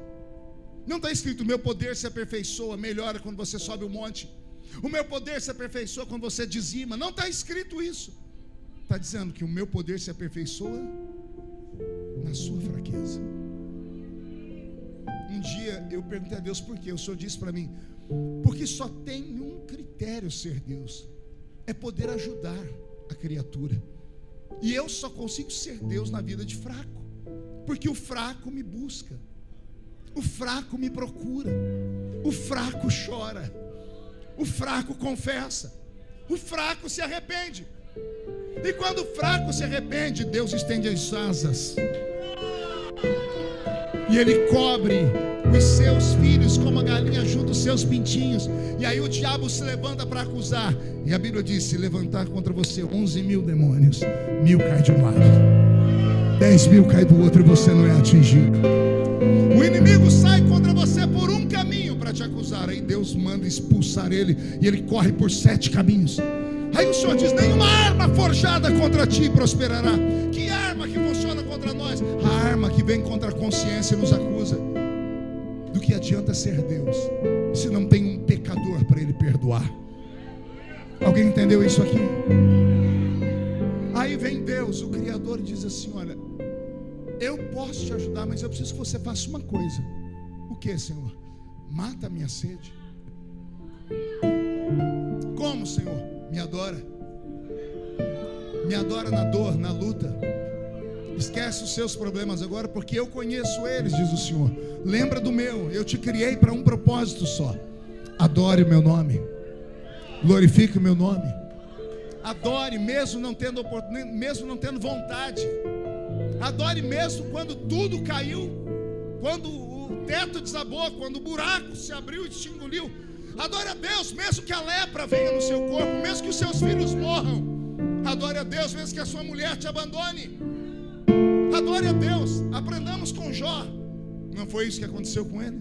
Não está escrito: o meu poder se aperfeiçoa, melhora quando você sobe o monte. O meu poder se aperfeiçoa quando você dizima. Não está escrito isso. Está dizendo que o meu poder se aperfeiçoa na sua fraqueza. Um dia eu perguntei a Deus por quê. O Senhor disse para mim: porque só tem um critério ser Deus, é poder ajudar a criatura. E eu só consigo ser Deus na vida de fraco, porque o fraco me busca, o fraco me procura, o fraco chora, o fraco confessa, o fraco se arrepende. E quando o fraco se arrepende, Deus estende as asas e Ele cobre os seus filhos como a galinha junta os seus pintinhos. E aí o diabo se levanta para acusar. E a Bíblia diz: se levantar contra você 11.000 demônios, 1.000 cai de um lado, 10.000 cai do outro, e você não é atingido. O inimigo sai contra você por um caminho para te acusar. Aí Deus manda expulsar ele, e ele corre por 7 caminhos. Aí o Senhor diz: nenhuma arma forjada contra ti prosperará. Que arma que funciona contra nós? A arma que vem contra a consciência e nos acusa. Do que adianta ser Deus se não tem um pecador para Ele perdoar? Alguém entendeu isso aqui? Aí vem Deus, o Criador, e diz assim: olha, eu posso te ajudar, mas eu preciso que você faça uma coisa. O que, Senhor? Mata a minha sede. Como, Senhor? Me adora. Me adora na dor, na luta. Esquece os seus problemas agora, porque eu conheço eles, diz o Senhor. Lembra do meu, eu te criei para um propósito só. Adore o meu nome, glorifique o meu nome. Adore mesmo não tendo oportunidade, mesmo não tendo vontade. Adore mesmo quando tudo caiu, quando o teto desabou, quando o buraco se abriu e te engoliu. Adore a Deus mesmo que a lepra venha no seu corpo, mesmo que os seus filhos morram. Adore a Deus mesmo que a sua mulher te abandone. Adore a Deus. Aprendamos com Jó. Não foi isso que aconteceu com ele?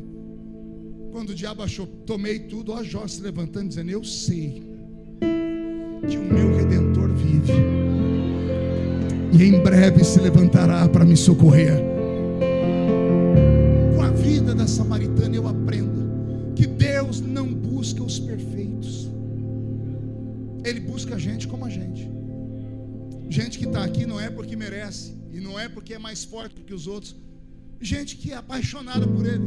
Quando o diabo achou: tomei tudo, ó, Jó se levantando, dizendo: eu sei que o meu Redentor vive, e em breve se levantará para me socorrer. Com a vida da samaritana eu aprendo que Deus não busca os perfeitos. Ele busca gente como a gente. Gente que está aqui não é porque merece, e não é porque é mais forte do que os outros. Gente que é apaixonada por Ele.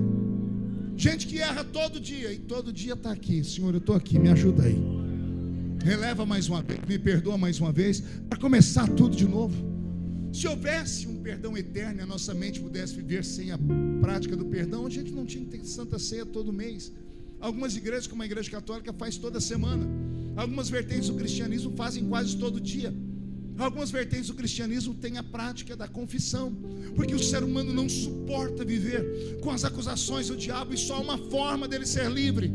Gente que erra todo dia, e todo dia está aqui: Senhor, eu estou aqui, me ajuda aí. Releva mais uma vez, me perdoa mais uma vez, para começar tudo de novo. Se houvesse um perdão eterno e a nossa mente pudesse viver sem a prática do perdão, a gente não tinha que ter Santa Ceia todo mês. Algumas igrejas, como a Igreja Católica, faz toda semana. Algumas vertentes do cristianismo fazem quase todo dia. Algumas vertentes do cristianismo têm a prática da confissão, porque o ser humano não suporta viver com as acusações do diabo, e só uma forma dele ser livre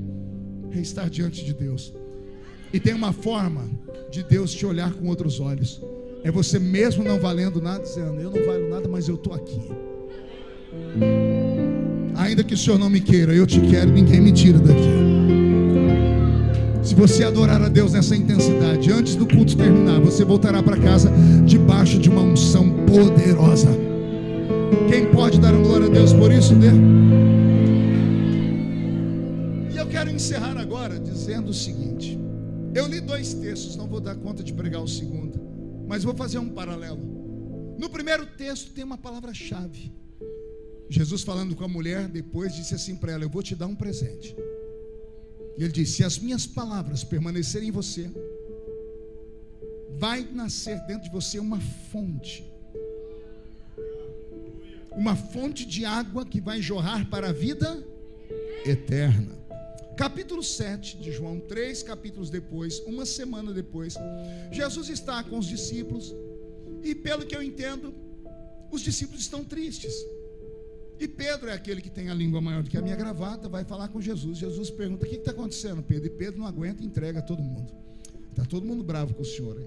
é estar diante de Deus. E tem uma forma de Deus te olhar com outros olhos: é você mesmo não valendo nada, dizendo: eu não valho nada, mas eu estou aqui. Ainda que o Senhor não me queira, eu te quero, ninguém me tira daqui. Se você adorar a Deus nessa intensidade, antes do culto terminar, você voltará para casa debaixo de uma unção poderosa. Quem pode dar glória a Deus por isso, né? E eu quero encerrar agora dizendo o seguinte: eu li 2 textos, não vou dar conta de pregar o segundo, mas vou fazer um paralelo. No primeiro texto tem uma palavra-chave. Jesus, falando com a mulher, depois disse assim para ela: eu vou te dar um presente. E ele disse: se as minhas palavras permanecerem em você, vai nascer dentro de você uma fonte de água que vai jorrar para a vida eterna. Capítulo 7 de João, 3 capítulos depois, uma semana depois, Jesus está com os discípulos, e pelo que eu entendo, os discípulos estão tristes. E Pedro é aquele que tem a língua maior do que a minha gravata, vai falar com Jesus. Jesus pergunta: o que está acontecendo, Pedro? E Pedro não aguenta e entrega a todo mundo. Está todo mundo bravo com o senhor aí.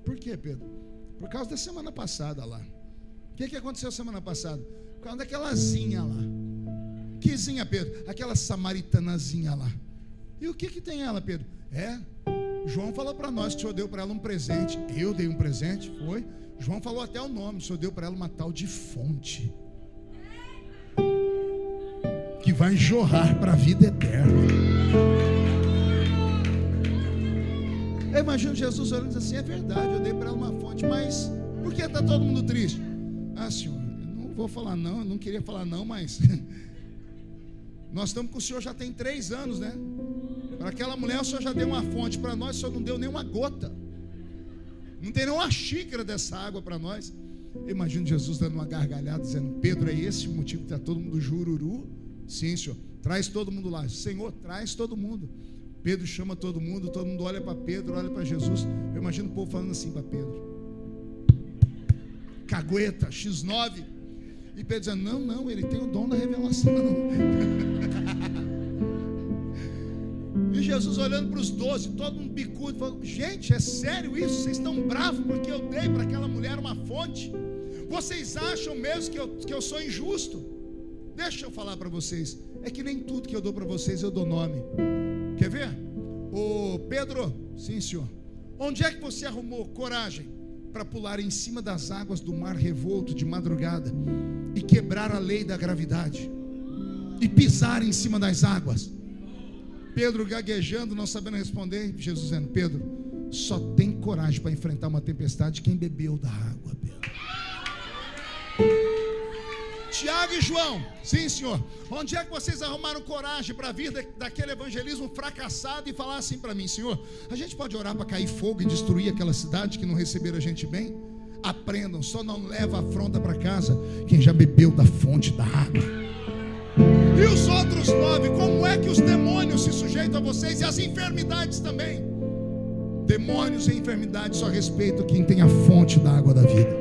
Por quê, Pedro? Por causa da semana passada lá. O que aconteceu semana passada? Por causa daquela zinha lá. Que zinha, Pedro? Aquela samaritanazinha lá. E o que tem ela, Pedro? João falou para nós que o senhor deu para ela um presente. Eu dei um presente, foi. João falou até o nome. O senhor deu para ela uma tal de fonte que vai jorrar para a vida eterna. Eu imagino Jesus olhando assim: é verdade, eu dei para ela uma fonte, mas por que está todo mundo triste? Senhor, eu não vou falar não, eu não queria falar não, mas nós estamos com o senhor já tem 3 anos, né? Para aquela mulher o senhor já deu uma fonte, para nós o senhor não deu nem uma gota, não tem nem uma xícara dessa água para nós. Eu imagino Jesus dando uma gargalhada, dizendo: Pedro, é esse o motivo que está todo mundo jururu? Sim, senhor, traz todo mundo lá. Senhor, traz todo mundo. Pedro chama todo mundo olha para Pedro, olha para Jesus. Eu imagino o povo falando assim para Pedro: cagueta, X9. E Pedro dizendo: não, ele tem o dom da revelação. E Jesus olhando para os 12, todo mundo bicudo, falando: gente, é sério isso? Vocês estão bravos porque eu dei para aquela mulher uma fonte? Vocês acham mesmo que eu sou injusto? Deixa eu falar para vocês, é que nem tudo que eu dou para vocês eu dou nome. Quer ver? Ô Pedro, sim senhor, onde é que você arrumou coragem para pular em cima das águas do mar revolto de madrugada e quebrar a lei da gravidade e pisar em cima das águas? Pedro gaguejando, não sabendo responder. Jesus dizendo: Pedro, só tem coragem para enfrentar uma tempestade quem bebeu da água, Pedro. Tiago e João, sim senhor, onde é que vocês arrumaram coragem para vir daquele evangelismo fracassado e falar assim para mim: Senhor, a gente pode orar para cair fogo e destruir aquela cidade que não receberam a gente bem? Aprendam, só não leva a afronta para casa quem já bebeu da fonte da água. E os outros 9, como é que os demônios se sujeitam a vocês? E as enfermidades também. Demônios e enfermidades só respeitam quem tem a fonte da água da vida.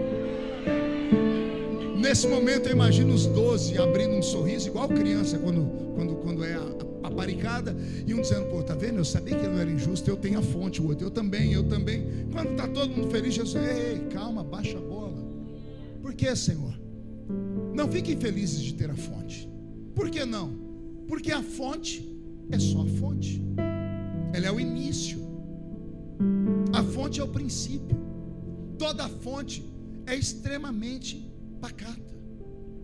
Nesse momento eu imagino os 12 abrindo um sorriso, igual criança quando é paparicada, e um dizendo: pô, tá vendo? Eu sabia que ele não era injusto, eu tenho a fonte. O outro: eu também. Quando está todo mundo feliz, Jesus: ei, calma, baixa a bola. Por que, Senhor? Não fiquem felizes de ter a fonte. Por que não? Porque a fonte é só a fonte, ela é o início, a fonte é o princípio. Toda fonte é extremamente pacata,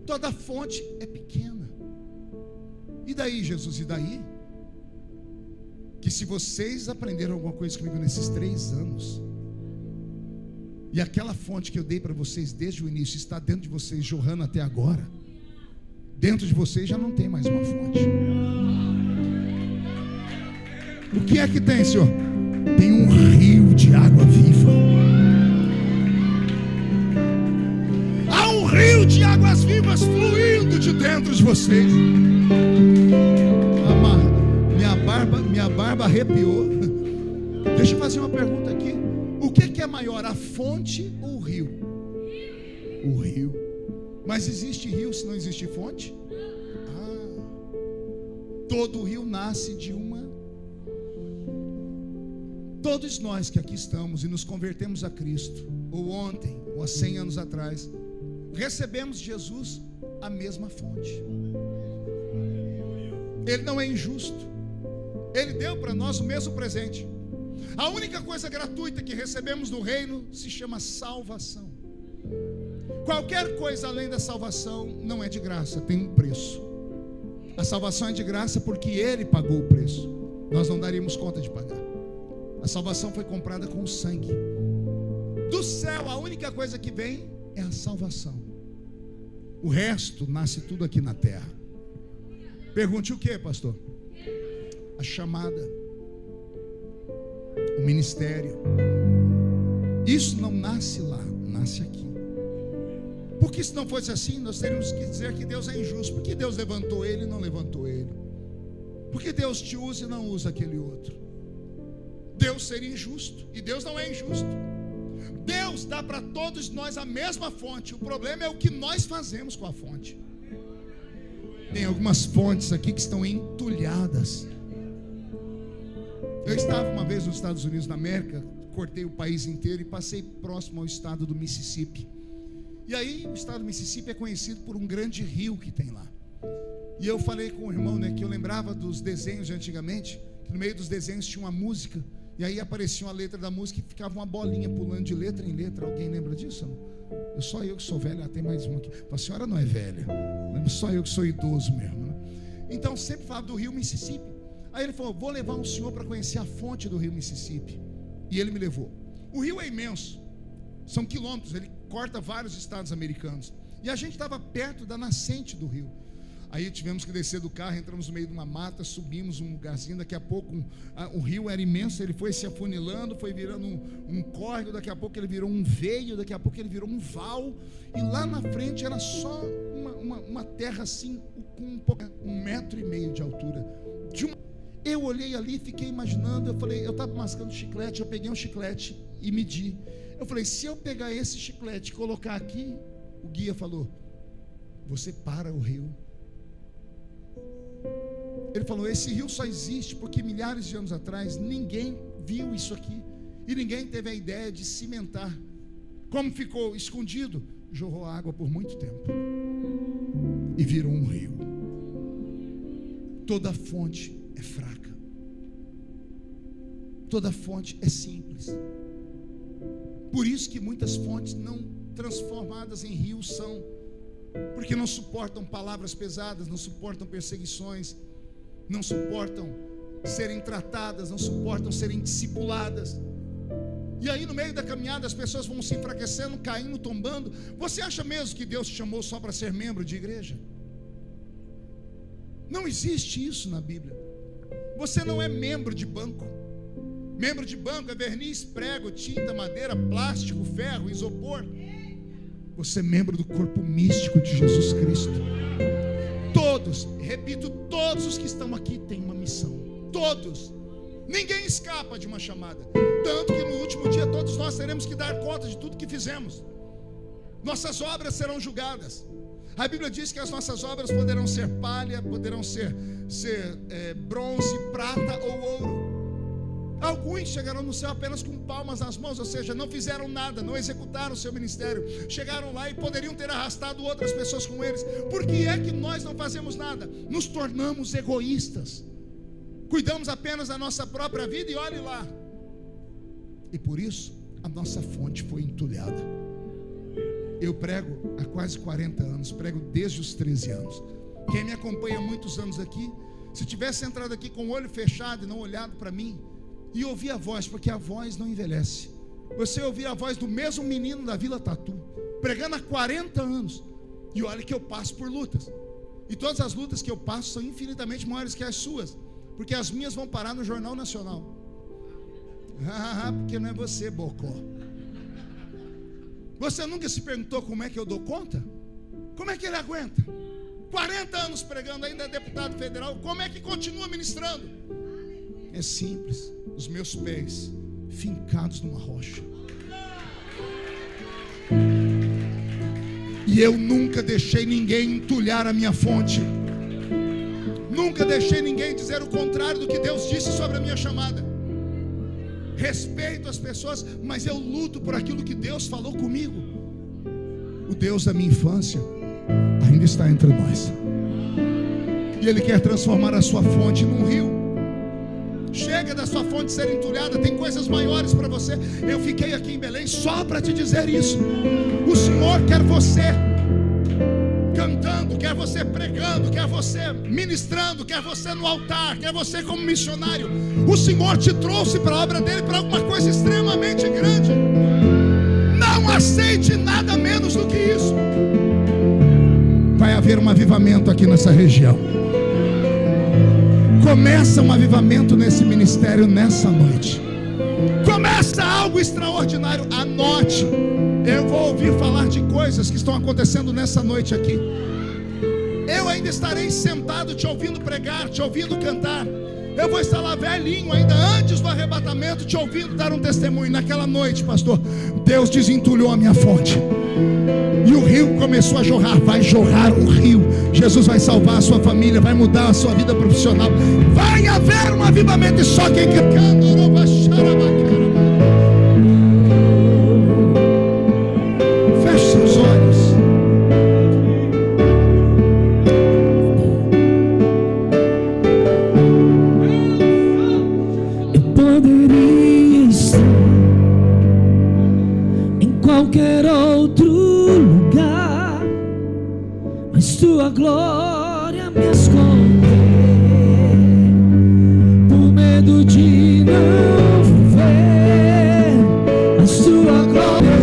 toda fonte é pequena. E daí, Jesus? E daí? Que se vocês aprenderam alguma coisa comigo nesses 3 anos, e aquela fonte que eu dei para vocês desde o início está dentro de vocês, jorrando até agora, dentro de vocês já não tem mais uma fonte. O que é que tem, Senhor? Tem um rio de água viva. Há um rio de águas vivas fluindo de dentro de vocês. Minha barba arrepiou. Deixa eu fazer uma pergunta aqui: o que é maior, a fonte ou o rio? O rio. Mas existe rio se não existe fonte? Todo rio nasce de uma. Todos nós que aqui estamos e nos convertemos a Cristo, ou ontem, ou há 100 anos atrás, recebemos de Jesus a mesma fonte. Ele não é injusto, Ele deu para nós o mesmo presente. A única coisa gratuita que recebemos do reino se chama salvação. Qualquer coisa além da salvação não é de graça, tem um preço. A salvação é de graça porque Ele pagou o preço. Nós não daríamos conta de pagar. A salvação foi comprada com o sangue. Do céu a única coisa que vem é a salvação. O resto nasce tudo aqui na terra. Pergunte o que, pastor? A chamada, o ministério. Isso não nasce lá, nasce aqui. Porque se não fosse assim, nós teríamos que dizer que Deus é injusto. Porque Deus levantou ele e não levantou ele? Porque Deus te usa e não usa aquele outro? Deus seria injusto, e Deus não é injusto. Deus dá para todos nós a mesma fonte. O problema é o que nós fazemos com a fonte. Tem algumas fontes aqui que estão entulhadas. Eu estava uma vez nos Estados Unidos da América, cortei o país inteiro e passei próximo ao estado do Mississippi. E aí o estado do Mississippi é conhecido por um grande rio que tem lá. E eu falei com o irmão, que eu lembrava dos desenhos de antigamente, que no meio dos desenhos tinha uma música, e aí aparecia uma letra da música e ficava uma bolinha pulando de letra em letra. Alguém lembra disso? Não? Só eu que sou velho, tem mais um aqui. A senhora não é velha, só eu que sou idoso mesmo, né? Então sempre falava do rio Mississippi. Aí ele falou: vou levar um senhor para conhecer a fonte do rio Mississippi. E ele me levou. O rio é imenso, são quilômetros, ele corta vários estados americanos. E a gente estava perto da nascente do rio. Aí tivemos que descer do carro, entramos no meio de uma mata, subimos um lugarzinho. Daqui a pouco o rio era imenso, ele foi se afunilando, foi virando um córrego. Daqui a pouco ele virou um veio, daqui a pouco ele virou um val. E lá na frente era só uma terra assim, com 1,5 metro de altura. Eu olhei ali e fiquei imaginando. Eu falei, eu estava mascando chiclete, eu peguei um chiclete e medi. Eu falei, se eu pegar esse chiclete e colocar aqui, o guia falou, você para o rio. Ele falou, esse rio só existe porque milhares de anos atrás ninguém viu isso aqui e ninguém teve a ideia de cimentar. Como ficou escondido, jorrou água por muito tempo e virou um rio. Toda fonte é fraca, toda fonte é simples. Por isso que muitas fontes não transformadas em rios são, porque não suportam palavras pesadas, não suportam perseguições, não suportam serem tratadas, não suportam serem discipuladas. E aí no meio da caminhada as pessoas vão se enfraquecendo, caindo, tombando. Você acha mesmo que Deus te chamou só para ser membro de igreja? Não existe isso na Bíblia. Você não é membro de banco. Membro de banco é verniz, prego, tinta, madeira, plástico, ferro, isopor. Você é membro do corpo místico de Jesus Cristo. Todos, repito, todos os que estão aqui têm uma missão. Todos. Ninguém escapa de uma chamada. Tanto que no último dia todos nós teremos que dar conta de tudo que fizemos. Nossas obras serão julgadas. A Bíblia diz que as nossas obras poderão ser palha, poderão ser bronze, prata ou ouro. Alguns chegarão no céu apenas com palmas nas mãos, ou seja, não fizeram nada, não executaram o seu ministério. Chegaram lá e poderiam ter arrastado outras pessoas com eles. Por que é que nós não fazemos nada? Nos tornamos egoístas. Cuidamos apenas da nossa própria vida e olhe lá. E por isso a nossa fonte foi entulhada. Eu prego há quase 40 anos, prego desde os 13 anos. Quem me acompanha há muitos anos aqui, se tivesse entrado aqui com o olho fechado e não olhado para mim, e ouvir a voz, porque a voz não envelhece. Você ouvir a voz do mesmo menino da Vila Tatu, pregando há 40 anos, e olha que eu passo por lutas, e todas as lutas que eu passo são infinitamente maiores que as suas, porque as minhas vão parar no Jornal Nacional. Porque não é você, bocó. Você nunca se perguntou como é que eu dou conta? Como é que ele aguenta? 40 anos pregando, ainda é deputado federal, como é que continua ministrando? É simples, os meus pés fincados numa rocha. E eu nunca deixei ninguém entulhar a minha fonte. Nunca deixei ninguém dizer o contrário do que Deus disse sobre a minha chamada. Respeito as pessoas, mas eu luto por aquilo que Deus falou comigo. O Deus da minha infância ainda está entre nós, e Ele quer transformar a sua fonte num rio. Chega da sua fonte ser entulhada, tem coisas maiores para você. Eu fiquei aqui em Belém só para te dizer isso. O Senhor quer você cantando, quer você pregando, quer você ministrando, quer você no altar, quer você como missionário. O Senhor te trouxe para a obra dele, para alguma coisa extremamente grande. Não aceite nada menos do que isso. Vai haver um avivamento aqui nessa região. Começa um avivamento nesse ministério nessa noite. Começa algo extraordinário. Anote. Eu vou ouvir falar de coisas que estão acontecendo nessa noite aqui. Eu ainda estarei sentado te ouvindo pregar, te ouvindo cantar. Eu vou estar lá velhinho, ainda antes do arrebatamento, te ouvindo dar um testemunho. Naquela noite, pastor, Deus desentulhou a minha fonte, e o rio começou a jorrar. Vai jorrar o rio. Jesus vai salvar a sua família, vai mudar a sua vida profissional. Vai haver um avivamento, e só quem quer. Feche seus olhos. Eu poderia estar em qualquer outro lugar, mas tua glória me esconde, por medo de não viver. Mas tua glória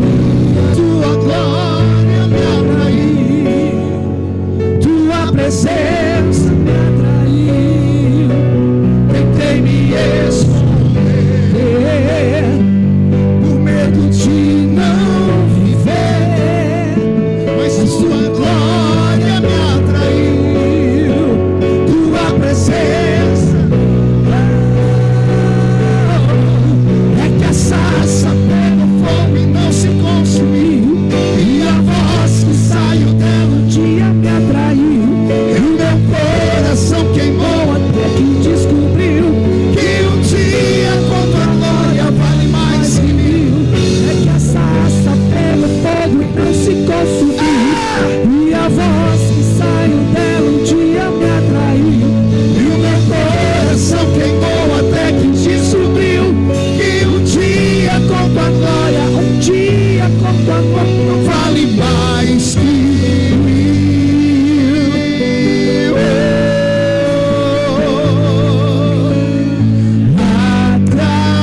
me atraiu, tua presença me atraiu. Tentei me esconder, por medo de não viver, mas tua glória me atraiu, tua presença. É que a sarça pegou fogo e não se consumiu, e a voz que saiu dela um dia me atraiu, e o meu coração queimou até que descobriu que um dia com tua glória vale mais que mil. É que a sarça pegou fogo e não se consumiu, e a voz que saiu dela um dia me atraiu, e o meu coração queimou até que descobriu que um dia com tua glória, um dia com tua glória vale mais que mil.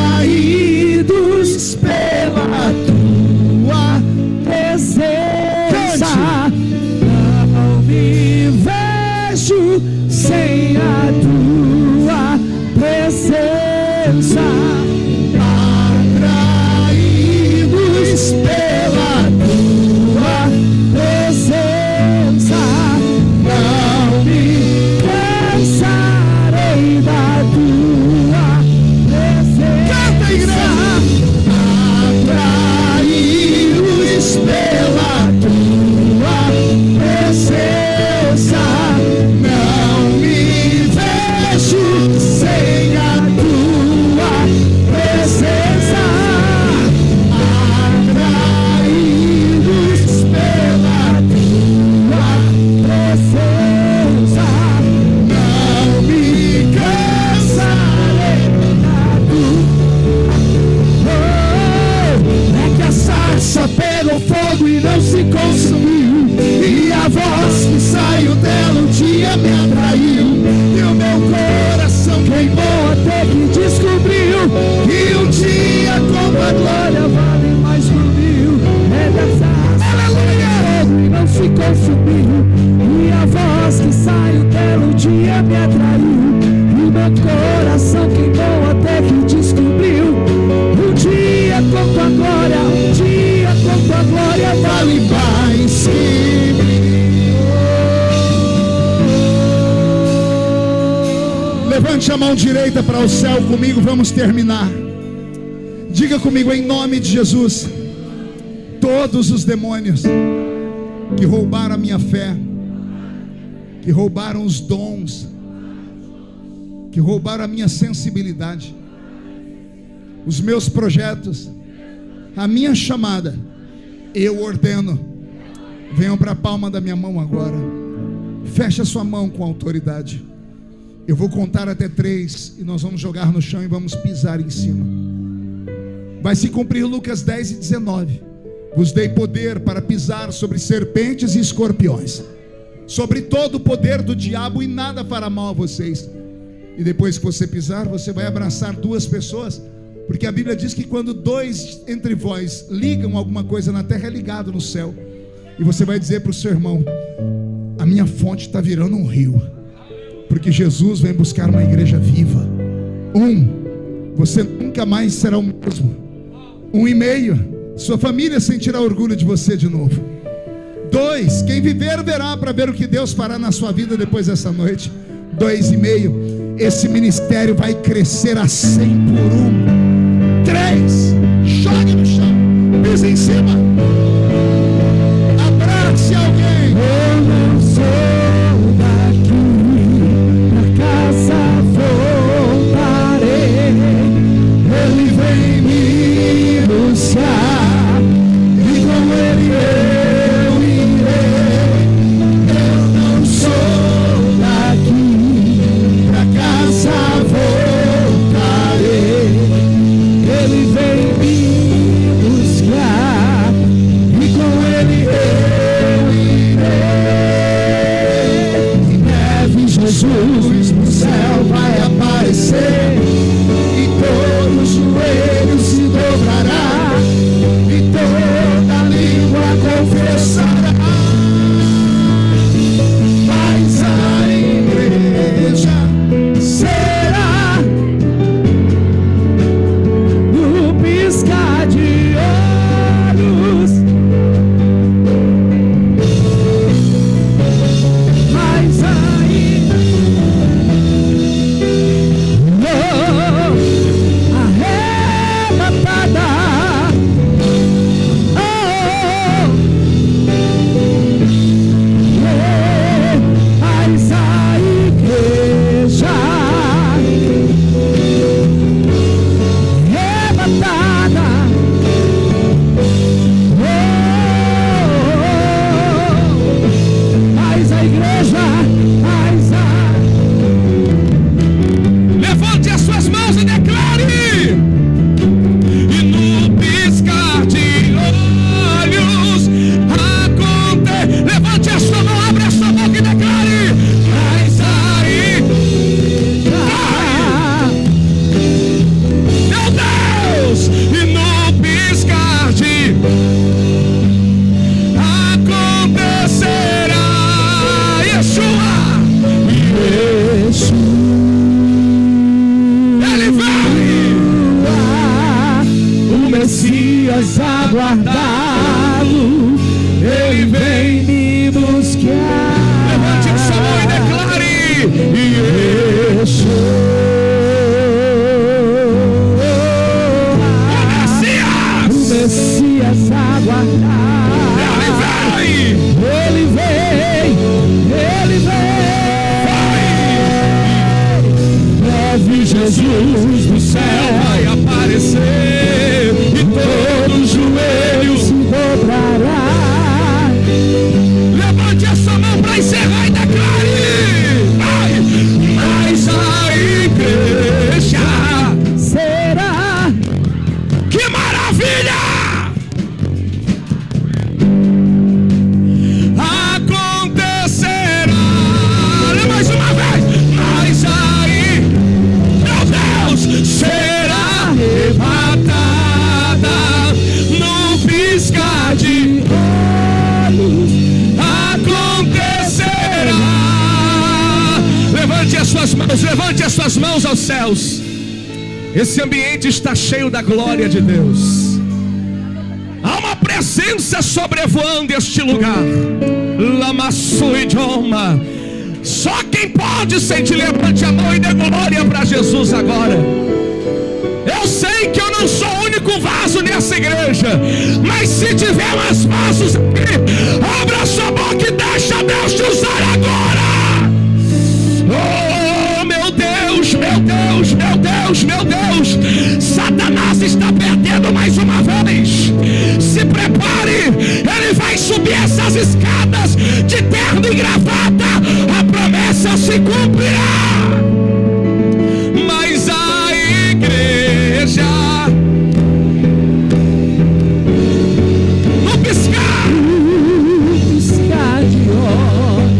Atraídos pela tua presença, não me vejo sem a tua presença. Atraídos pela tua presença, não me cansarei da tua presença. Canta, igreja! Atraídos pela tua presença, não me vejo sem a tua presença. Atraídos pela tua presença, não me cansarei da tua. É que a sarça pegou fogo e não se consumiu, e a voz que saiu dela um dia me atraiu, e o meu coração queimou até que descobriu que um dia com tua glória vale mais que mil. É que a sarça pegou fogo e não se consumiu, e a voz que saiu dela um dia me atraiu, e o meu coração queimou até que descobriu um dia com tua glória, um dia com tua glória vale mais que mil. Levante a mão direita para o céu comigo, vamos terminar. Diga comigo, em nome de Jesus: todos os demônios que roubaram a minha fé, que roubaram os dons, que roubaram a minha sensibilidade, os meus projetos, a minha chamada, eu ordeno, venham para a palma da minha mão agora. Feche a sua mão com autoridade. Eu vou contar até 3 e nós vamos jogar no chão e vamos pisar em cima. Vai se cumprir Lucas 10:19. Vos dei poder para pisar sobre serpentes e escorpiões, sobre todo o poder do diabo, e nada fará mal a vocês. E depois que você pisar, você vai abraçar 2 pessoas, porque a Bíblia diz que quando 2 entre vós ligam alguma coisa na terra, é ligado no céu. E você vai dizer para o seu irmão: a minha fonte está virando um rio, porque Jesus vem buscar uma igreja viva. 1, você nunca mais será o mesmo. 1,5, sua família sentirá orgulho de você de novo. 2, quem viver verá para ver o que Deus fará na sua vida depois dessa noite. 2,5, esse ministério vai crescer a 100 por 1. 3, jogue no chão, pisa em cima, abrace alguém. Eu não sou daqui, pra casa voltarei. Ele vem me buscar e com ele eu irei. Eu não sou daqui, pra casa voltarei. Ele vem me buscar e com ele eu irei. Em breve Jesus no céu vai aparecer e todo joelho se dobrará e toda língua confessará. Mas a igreja será no piscar de olhos. Mas aí arrebatada. Mas a igreja arrebatada. Mas a igreja, mas a... Levante as suas mãos e declare. E no piscar de olhos acontece. Levante a sua mão, abre a sua boca e declare. Mas aí, meu Deus, e no piscar de acontecerá. Yeshua, ele vem, o Messias aguardado, ele vem me buscar. Levante a sua mão e declare. Yeshua, o Messias aguardado, ele vem, ele vem. Breve Jesus do céu vai aparecer e todo joelho se dobrará. Levante a sua mão para encerrar e declare. Mas a igreja será. Que maravilha! Acontecerá. Mais uma vez. Mas aí, meu Deus, será arrebatada no piscar de olhos. Acontecerá. Levante as suas mãos aos céus. Esse ambiente está cheio da glória de Deus. Há uma presença sobrevoando este lugar. Lamassu idioma. Só quem pode sentir, levante a mão e dê glória para Jesus agora. Eu sei que eu não sou o único vaso nessa igreja, mas se tiver mais vasos aqui, abra sua boca e deixa Deus te usar agora. Oh, meu Deus, meu Deus, meu Deus, meu Deus. Satanás está perdendo mais uma vez. Se prepare, ele vai subir essas escadas de terno e gravata. A promessa se cumprirá. Mas a igreja, no piscar de olhos.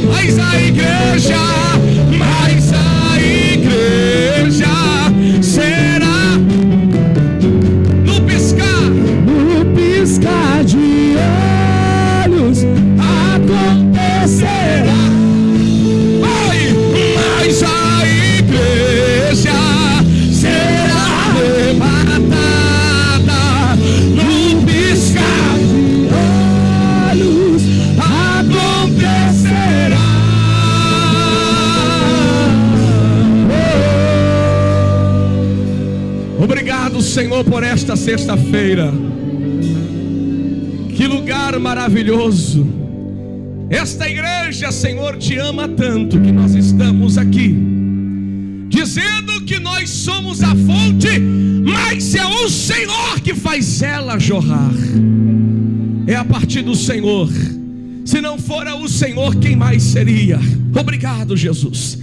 Mas a igreja será no piscar de olhos. Acontecerá. Senhor, por esta sexta-feira. Que lugar maravilhoso. Esta igreja, Senhor, te ama tanto que nós estamos aqui dizendo que nós somos a fonte, mas é o Senhor que faz ela jorrar. É a partir do Senhor. Se não fora o Senhor, quem mais seria? Obrigado, Jesus.